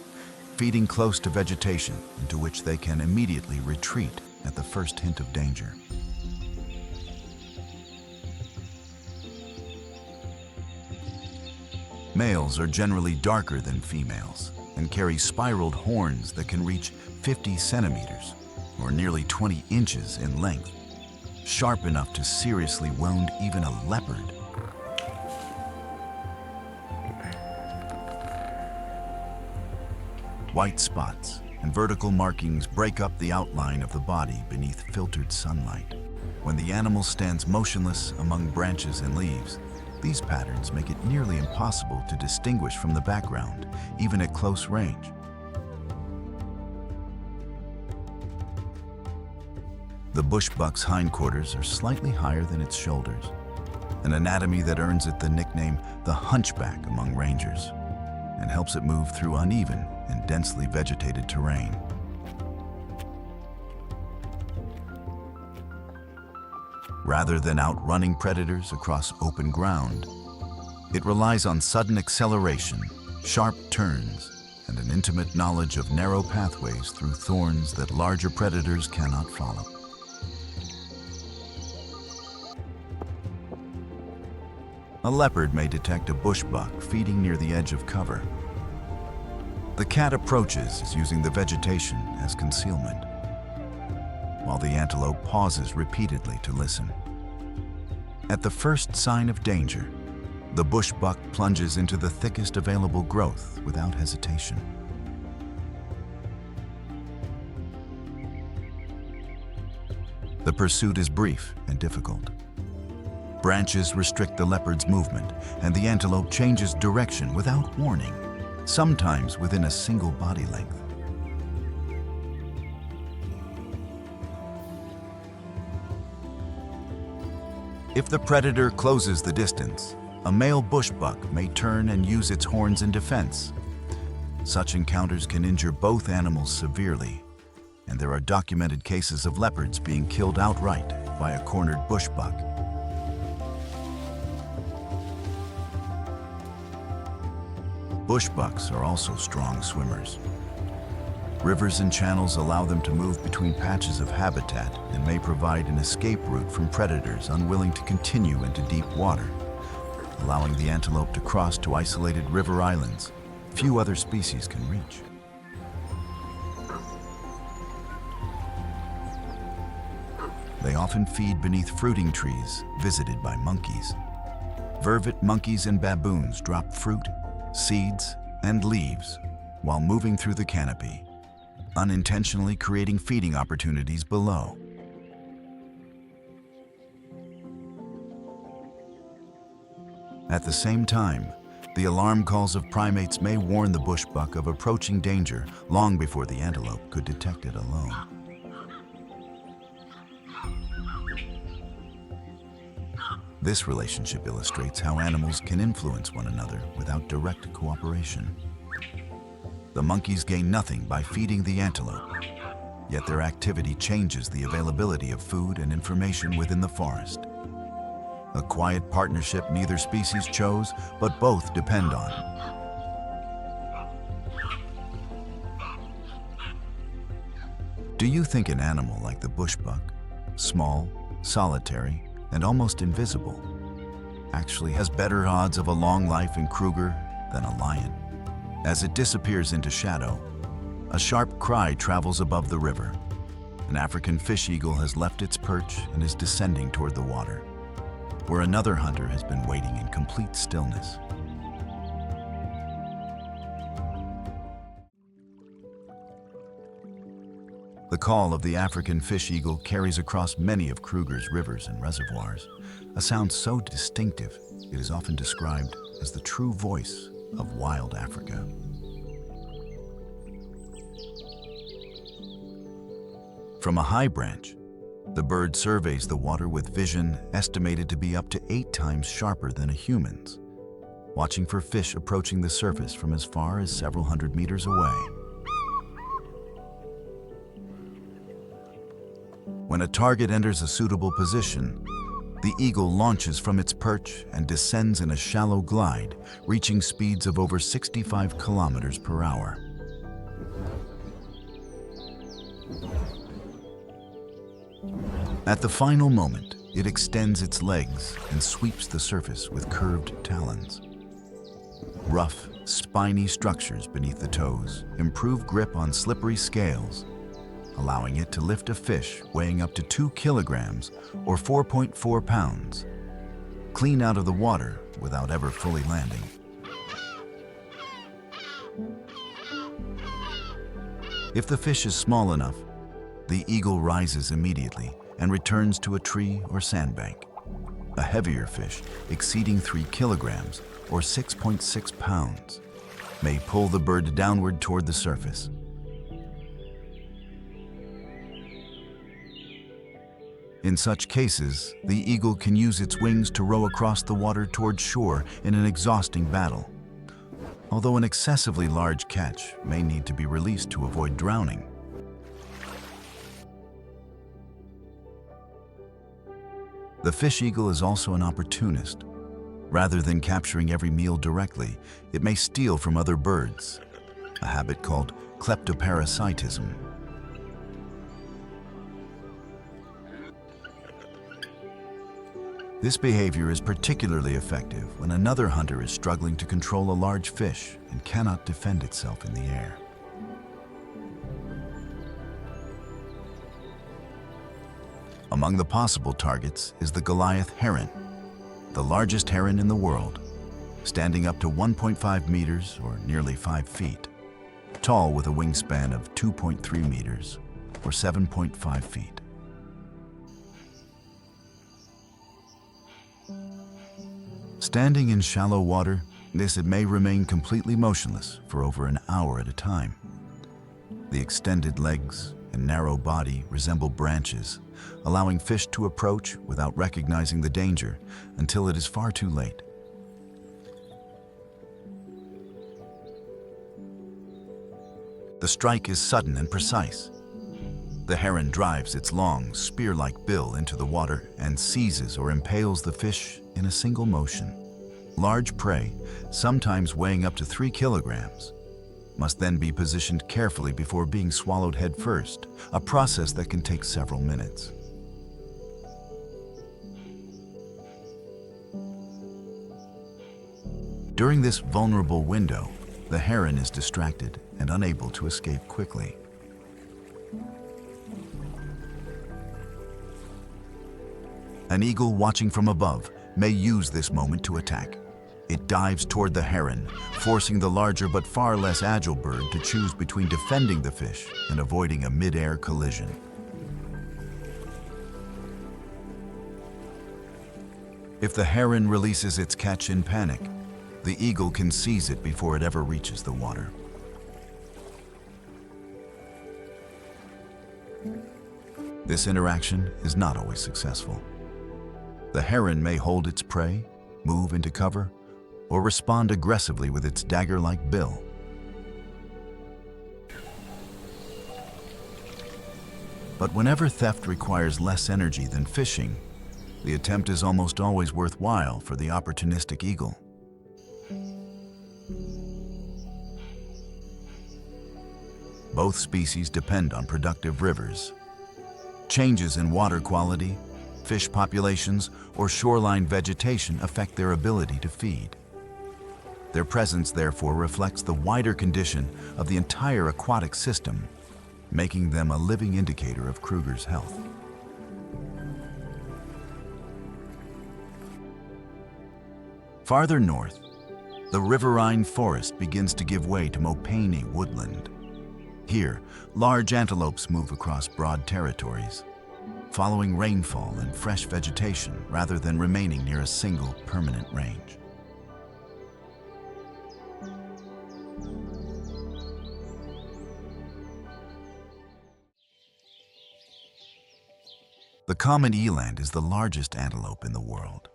feeding close to vegetation into which they can immediately retreat at the first hint of danger. Males are generally darker than females and carry spiraled horns that can reach 50 centimeters, or nearly 20 inches in length, sharp enough to seriously wound even a leopard. White spots and vertical markings break up the outline of the body beneath filtered sunlight. When the animal stands motionless among branches and leaves, these patterns make it nearly impossible to distinguish from the background, even at close range. The bushbuck's hindquarters are slightly higher than its shoulders, an anatomy that earns it the nickname the hunchback among rangers, and helps it move through uneven and densely vegetated terrain. Rather than outrunning predators across open ground, it relies on sudden acceleration, sharp turns, and an intimate knowledge of narrow pathways through thorns that larger predators cannot follow. A leopard may detect a bushbuck feeding near the edge of cover. The cat approaches using the vegetation as concealment, while the antelope pauses repeatedly to listen. At the first sign of danger, the bushbuck plunges into the thickest available growth without hesitation. The pursuit is brief and difficult. Branches restrict the leopard's movement, and the antelope changes direction without warning, sometimes within a single body length. If the predator closes the distance, a male bushbuck may turn and use its horns in defense. Such encounters can injure both animals severely, and there are documented cases of leopards being killed outright by a cornered bushbuck. Bushbucks are also strong swimmers. Rivers and channels allow them to move between patches of habitat and may provide an escape route from predators unwilling to continue into deep water, allowing the antelope to cross to isolated river islands few other species can reach. They often feed beneath fruiting trees visited by monkeys. Vervet monkeys and baboons drop fruit, seeds, and leaves while moving through the canopy, unintentionally creating feeding opportunities below. At the same time, the alarm calls of primates may warn the bushbuck of approaching danger long before the antelope could detect it alone. This relationship illustrates how animals can influence one another without direct cooperation. The monkeys gain nothing by feeding the antelope, yet their activity changes the availability of food and information within the forest. A quiet partnership neither species chose, but both depend on. Do you think an animal like the bushbuck, small, solitary, and almost invisible, actually has better odds of a long life in Kruger than a lion? As it disappears into shadow, a sharp cry travels above the river. An African fish eagle has left its perch and is descending toward the water, where another hunter has been waiting in complete stillness. The call of the African fish eagle carries across many of Kruger's rivers and reservoirs, a sound so distinctive it is often described as the true voice of wild Africa. From a high branch, the bird surveys the water with vision estimated to be up to 8 times sharper than a human's, watching for fish approaching the surface from as far as several hundred meters away. When a target enters a suitable position, the eagle launches from its perch and descends in a shallow glide, reaching speeds of over 65 kilometers per hour. At the final moment, it extends its legs and sweeps the surface with curved talons. Rough, spiny structures beneath the toes improve grip on slippery scales, allowing it to lift a fish weighing up to 2 kilograms or 4.4 pounds, clean out of the water without ever fully landing. If the fish is small enough, the eagle rises immediately and returns to a tree or sandbank. A heavier fish, exceeding 3 kilograms or 6.6 pounds, may pull the bird downward toward the surface. In such cases, the eagle can use its wings to row across the water toward shore in an exhausting battle, although an excessively large catch may need to be released to avoid drowning. The fish eagle is also an opportunist. Rather than capturing every meal directly, it may steal from other birds, a habit called kleptoparasitism. This behavior is particularly effective when another hunter is struggling to control a large fish and cannot defend itself in the air. Among the possible targets is the Goliath heron, the largest heron in the world, standing up to 1.5 meters or nearly 5 feet, tall with a wingspan of 2.3 meters or 7.5 feet. Standing in shallow water, it may remain completely motionless for over an hour at a time. The extended legs and narrow body resemble branches, allowing fish to approach without recognizing the danger until it is far too late. The strike is sudden and precise. The heron drives its long, spear-like bill into the water and seizes or impales the fish in a single motion. Large prey, sometimes weighing up to 3 kilograms, must then be positioned carefully before being swallowed head first, a process that can take several minutes. During this vulnerable window, the heron is distracted and unable to escape quickly. An eagle watching from above may use this moment to attack. It dives toward the heron, forcing the larger but far less agile bird to choose between defending the fish and avoiding a mid-air collision. If the heron releases its catch in panic, the eagle can seize it before it ever reaches the water. This interaction is not always successful. The heron may hold its prey, move into cover, or respond aggressively with its dagger-like bill. But whenever theft requires less energy than fishing, the attempt is almost always worthwhile for the opportunistic eagle. Both species depend on productive rivers. Changes in water quality, fish populations, or shoreline vegetation affect their ability to feed. Their presence therefore reflects the wider condition of the entire aquatic system, making them a living indicator of Kruger's health. Farther north, the riverine forest begins to give way to mopaine woodland. Here, large antelopes move across broad territories, following rainfall and fresh vegetation rather than remaining near a single permanent range. The common eland is the largest antelope in the world.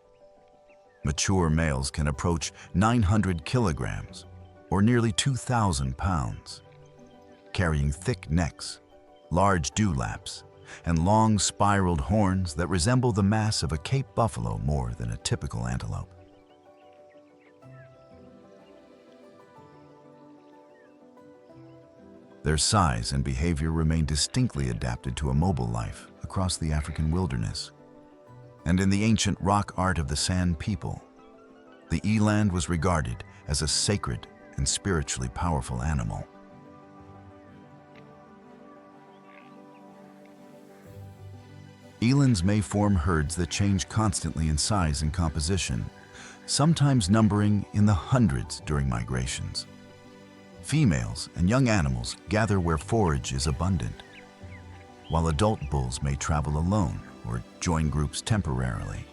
Mature males can approach 900 kilograms, or nearly 2,000 pounds, carrying thick necks, large dewlaps, and long spiraled horns that resemble the mass of a Cape buffalo more than a typical antelope. Their size and behavior remain distinctly adapted to a mobile life across the African wilderness. And in the ancient rock art of the San people, the eland was regarded as a sacred and spiritually powerful animal. Elands may form herds that change constantly in size and composition, sometimes numbering in the hundreds during migrations. Females and young animals gather where forage is abundant, while adult bulls may travel alone or join groups temporarily.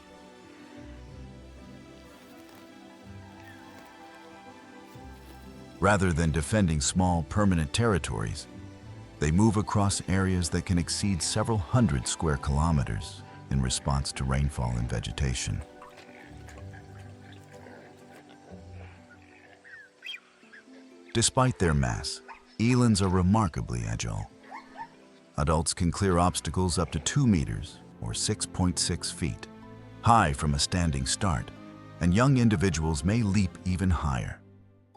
Rather than defending small, permanent territories, they move across areas that can exceed several hundred square kilometers in response to rainfall and vegetation. Despite their mass, elands are remarkably agile. Adults can clear obstacles up to 2 meters or 6.6 feet high from a standing start, and young individuals may leap even higher.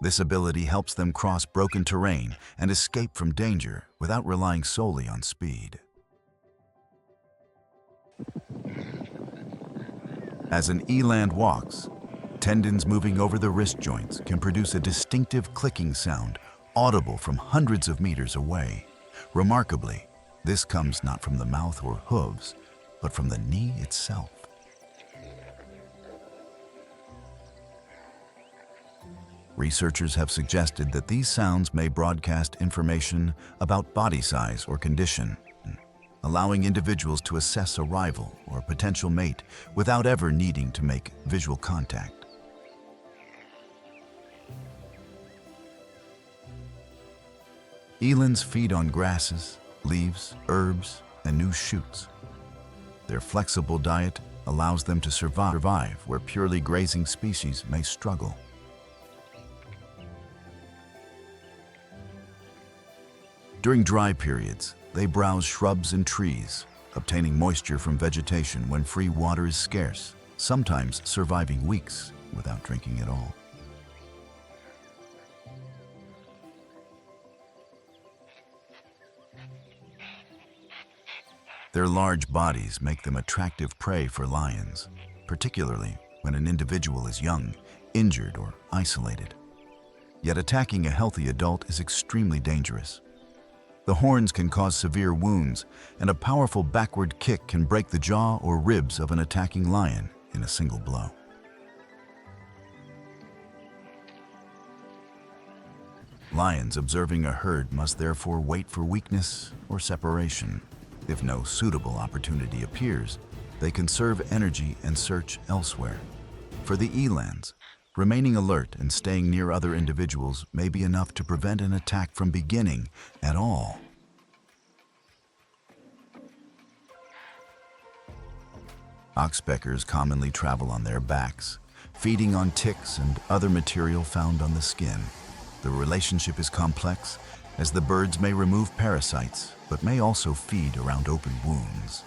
This ability helps them cross broken terrain and escape from danger without relying solely on speed. As an eland walks, tendons moving over the wrist joints can produce a distinctive clicking sound audible from hundreds of meters away. Remarkably, this comes not from the mouth or hooves, but from the knee itself. Researchers have suggested that these sounds may broadcast information about body size or condition, allowing individuals to assess a rival or potential mate without ever needing to make visual contact. Elands feed on grasses, leaves, herbs, and new shoots. Their flexible diet allows them to survive where purely grazing species may struggle. During dry periods, they browse shrubs and trees, obtaining moisture from vegetation when free water is scarce, sometimes surviving weeks without drinking at all. Their large bodies make them attractive prey for lions, particularly when an individual is young, injured, or isolated. Yet attacking a healthy adult is extremely dangerous. The horns can cause severe wounds, and a powerful backward kick can break the jaw or ribs of an attacking lion in a single blow. Lions observing a herd must therefore wait for weakness or separation. If no suitable opportunity appears, they conserve energy and search elsewhere. For the elands, remaining alert and staying near other individuals may be enough to prevent an attack from beginning at all. Oxpeckers commonly travel on their backs, feeding on ticks and other material found on the skin. The relationship is complex, as the birds may remove parasites, but may also feed around open wounds.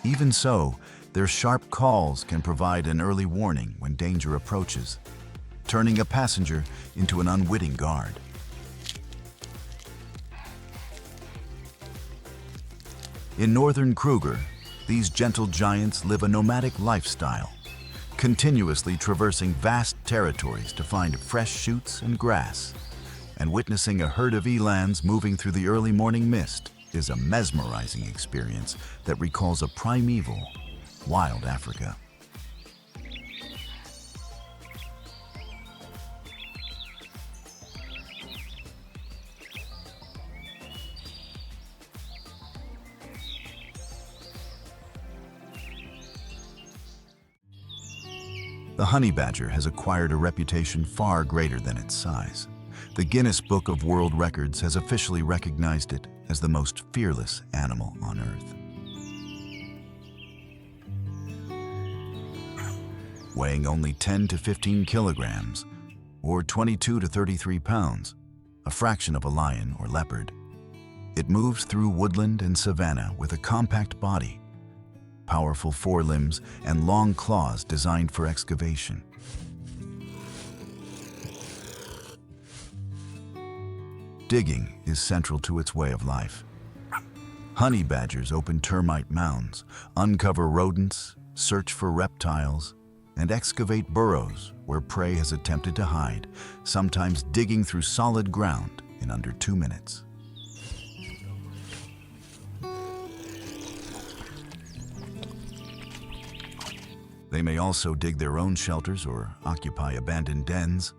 Even so, their sharp calls can provide an early warning when danger approaches, turning a passenger into an unwitting guard. In northern Kruger, these gentle giants live a nomadic lifestyle, continuously traversing vast territories to find fresh shoots and grass. And witnessing a herd of elands moving through the early morning mist is a mesmerizing experience that recalls a primeval, wild Africa. The honey badger has acquired a reputation far greater than its size. The Guinness Book of World Records has officially recognized it as the most fearless animal on Earth. Weighing only 10 to 15 kilograms, or 22 to 33 pounds, a fraction of a lion or leopard, it moves through woodland and savanna with a compact body, powerful forelimbs, and long claws designed for excavation. Digging is central to its way of life. Honey badgers open termite mounds, uncover rodents, search for reptiles, and excavate burrows where prey has attempted to hide, sometimes digging through solid ground in under 2 minutes. They may also dig their own shelters or occupy abandoned dens.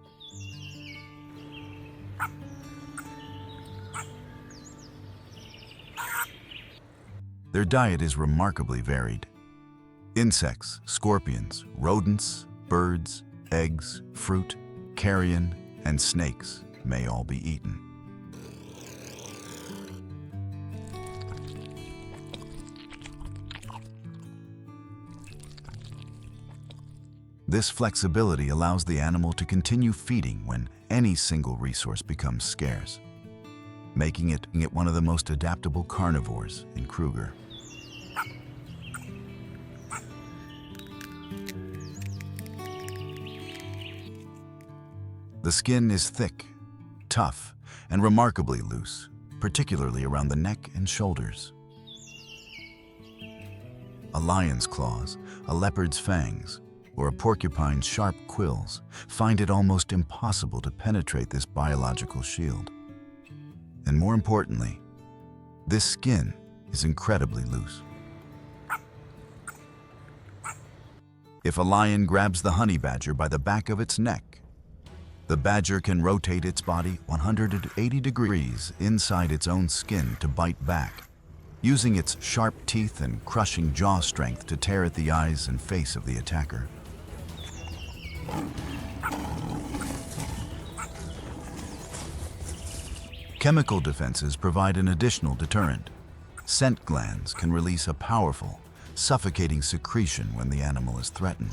Their diet is remarkably varied. Insects, scorpions, rodents, birds, eggs, fruit, carrion, and snakes may all be eaten. This flexibility allows the animal to continue feeding when any single resource becomes scarce, making it one of the most adaptable carnivores in Kruger. The skin is thick, tough, and remarkably loose, particularly around the neck and shoulders. A lion's claws, a leopard's fangs, or a porcupine's sharp quills find it almost impossible to penetrate this biological shield. And more importantly, this skin is incredibly loose. If a lion grabs the honey badger by the back of its neck, the badger can rotate its body 180 degrees inside its own skin to bite back, using its sharp teeth and crushing jaw strength to tear at the eyes and face of the attacker. Chemical defenses provide an additional deterrent. Scent glands can release a powerful, suffocating secretion when the animal is threatened.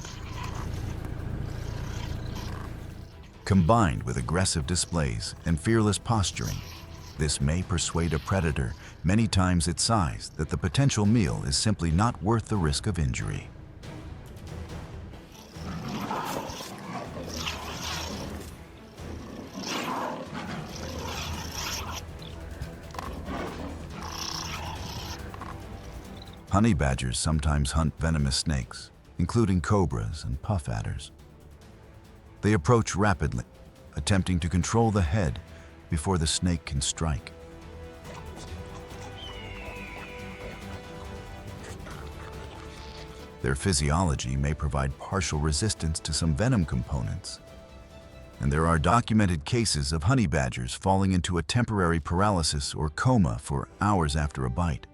Combined with aggressive displays and fearless posturing, this may persuade a predator many times its size that the potential meal is simply not worth the risk of injury. Honey badgers sometimes hunt venomous snakes, including cobras and puff adders. They approach rapidly, attempting to control the head before the snake can strike. Their physiology may provide partial resistance to some venom components, and there are documented cases of honey badgers falling into a temporary paralysis or coma for hours after a bite,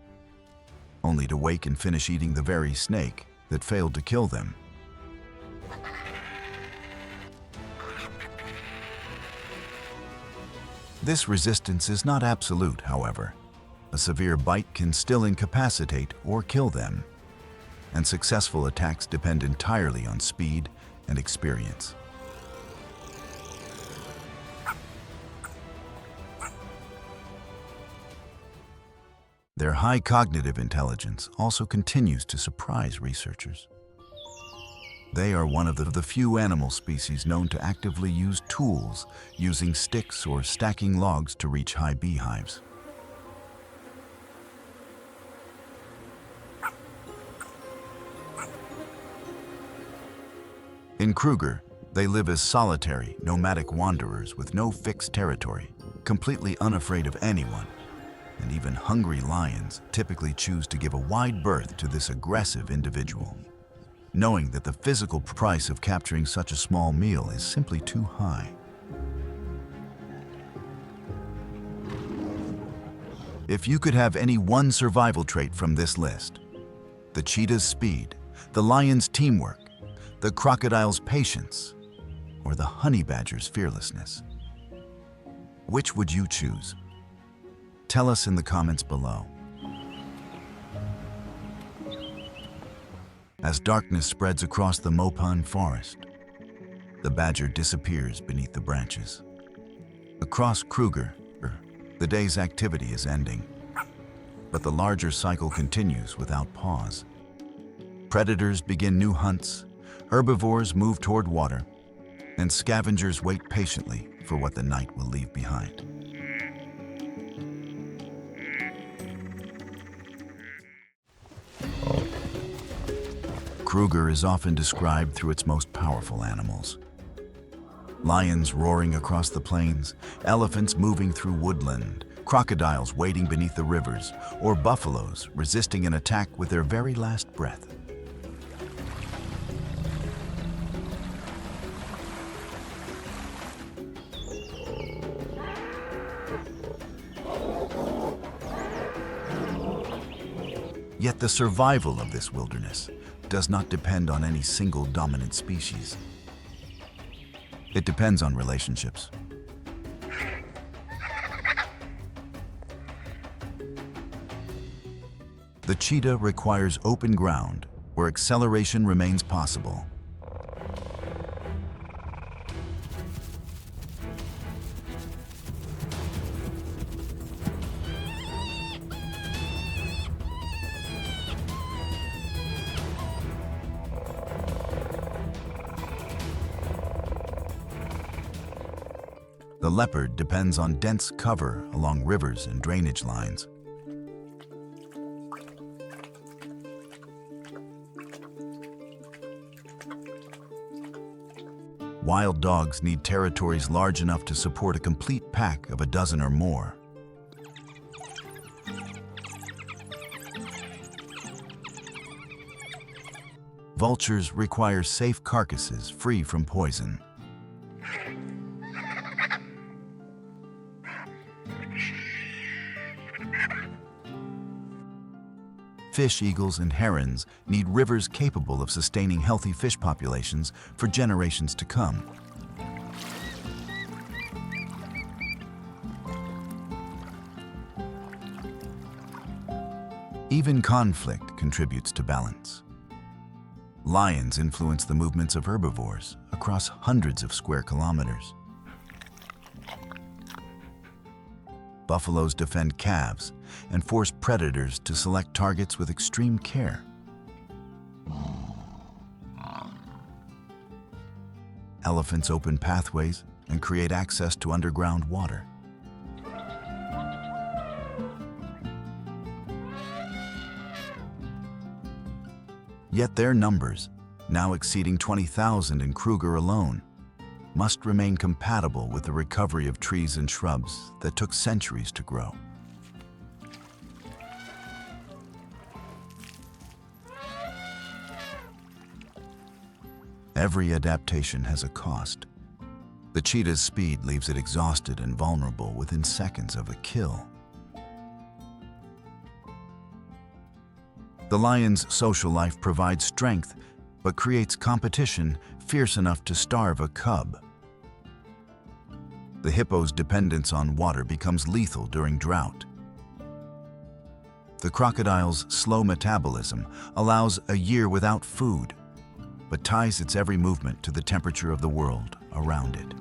only to wake and finish eating the very snake that failed to kill them. This resistance is not absolute, however. A severe bite can still incapacitate or kill them, and successful attacks depend entirely on speed and experience. Their high cognitive intelligence also continues to surprise researchers. They are one of the few animal species known to actively use tools, using sticks or stacking logs to reach high beehives. In Kruger, they live as solitary, nomadic wanderers with no fixed territory, completely unafraid of anyone. And even hungry lions typically choose to give a wide berth to this aggressive individual, knowing that the physical price of capturing such a small meal is simply too high. If you could have any one survival trait from this list, the cheetah's speed, the lion's teamwork, the crocodile's patience, or the honey badger's fearlessness, which would you choose? Tell us in the comments below. As darkness spreads across the Mopan forest, the badger disappears beneath the branches. Across Kruger, the day's activity is ending, but the larger cycle continues without pause. Predators begin new hunts, herbivores move toward water, and scavengers wait patiently for what the night will leave behind. Kruger is often described through its most powerful animals. Lions roaring across the plains, elephants moving through woodland, crocodiles wading beneath the rivers, or buffaloes resisting an attack with their very last breath. Yet the survival of this wilderness does not depend on any single dominant species. It depends on relationships. The cheetah requires open ground where acceleration remains possible. The leopard depends on dense cover along rivers and drainage lines. Wild dogs need territories large enough to support a complete pack of a dozen or more. Vultures require safe carcasses free from poison. Fish eagles and herons need rivers capable of sustaining healthy fish populations for generations to come. Even conflict contributes to balance. Lions influence the movements of herbivores across hundreds of square kilometers. Buffaloes defend calves and force predators to select targets with extreme care. Elephants open pathways and create access to underground water. Yet their numbers, now exceeding 20,000 in Kruger alone, must remain compatible with the recovery of trees and shrubs that took centuries to grow. Every adaptation has a cost. The cheetah's speed leaves it exhausted and vulnerable within seconds of a kill. The lion's social life provides strength, but creates competition fierce enough to starve a cub. The hippo's dependence on water becomes lethal during drought. The crocodile's slow metabolism allows a year without food, but ties its every movement to the temperature of the world around it.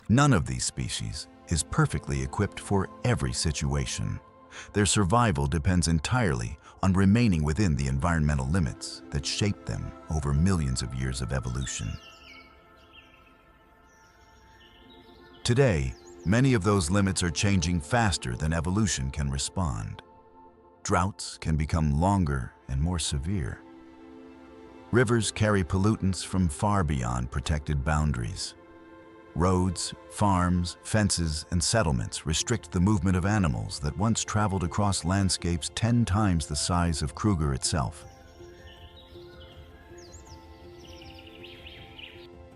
None of these species is perfectly equipped for every situation. Their survival depends entirely on remaining within the environmental limits that shaped them over millions of years of evolution. Today, many of those limits are changing faster than evolution can respond. Droughts can become longer and more severe. Rivers carry pollutants from far beyond protected boundaries. Roads, farms, fences, and settlements restrict the movement of animals that once traveled across landscapes 10 times the size of Kruger itself.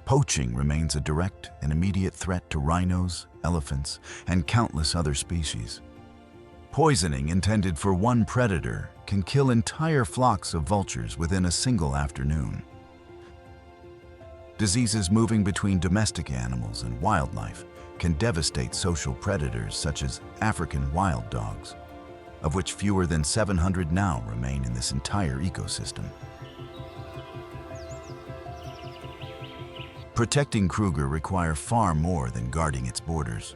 Poaching remains a direct and immediate threat to rhinos, elephants, and countless other species. Poisoning intended for one predator can kill entire flocks of vultures within a single afternoon. Diseases moving between domestic animals and wildlife can devastate social predators such as African wild dogs, of which fewer than 700 now remain in this entire ecosystem. Protecting Kruger requires far more than guarding its borders.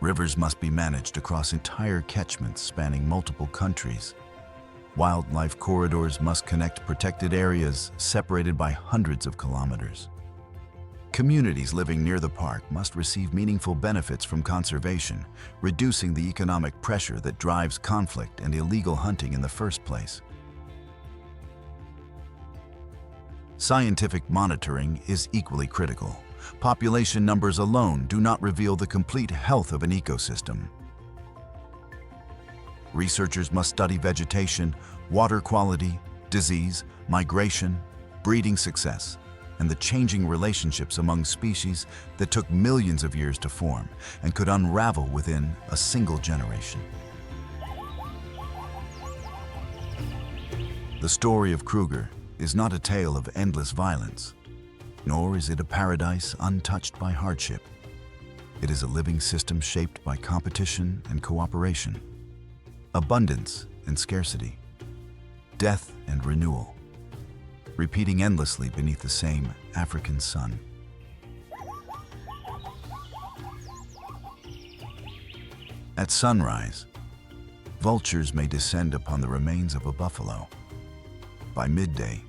Rivers must be managed across entire catchments spanning multiple countries. Wildlife corridors must connect protected areas separated by hundreds of kilometers. Communities living near the park must receive meaningful benefits from conservation, reducing the economic pressure that drives conflict and illegal hunting in the first place. Scientific monitoring is equally critical. Population numbers alone do not reveal the complete health of an ecosystem. Researchers must study vegetation, water quality, disease, migration, breeding success, and the changing relationships among species that took millions of years to form and could unravel within a single generation. The story of Kruger is not a tale of endless violence, nor is it a paradise untouched by hardship. It is a living system shaped by competition and cooperation, abundance and scarcity, death and renewal, repeating endlessly beneath the same African sun. At sunrise, vultures may descend upon the remains of a buffalo. By midday,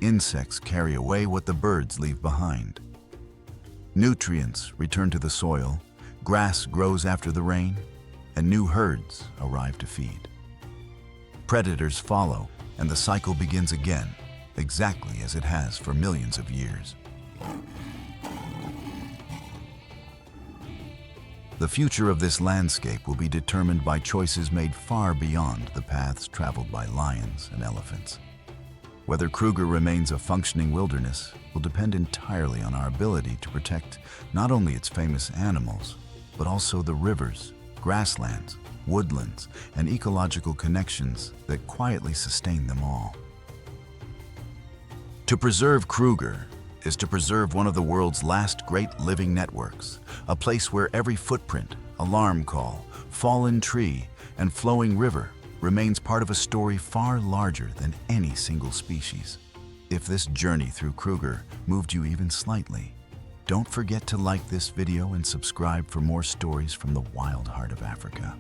insects carry away what the birds leave behind. Nutrients return to the soil, grass grows after the rain, and new herds arrive to feed. Predators follow, and the cycle begins again, exactly as it has for millions of years. The future of this landscape will be determined by choices made far beyond the paths traveled by lions and elephants. Whether Kruger remains a functioning wilderness will depend entirely on our ability to protect not only its famous animals, but also the rivers, grasslands, woodlands, and ecological connections that quietly sustain them all. To preserve Kruger is to preserve one of the world's last great living networks, a place where every footprint, alarm call, fallen tree, and flowing river remains part of a story far larger than any single species. If this journey through Kruger moved you even slightly, don't forget to like this video and subscribe for more stories from the wild heart of Africa.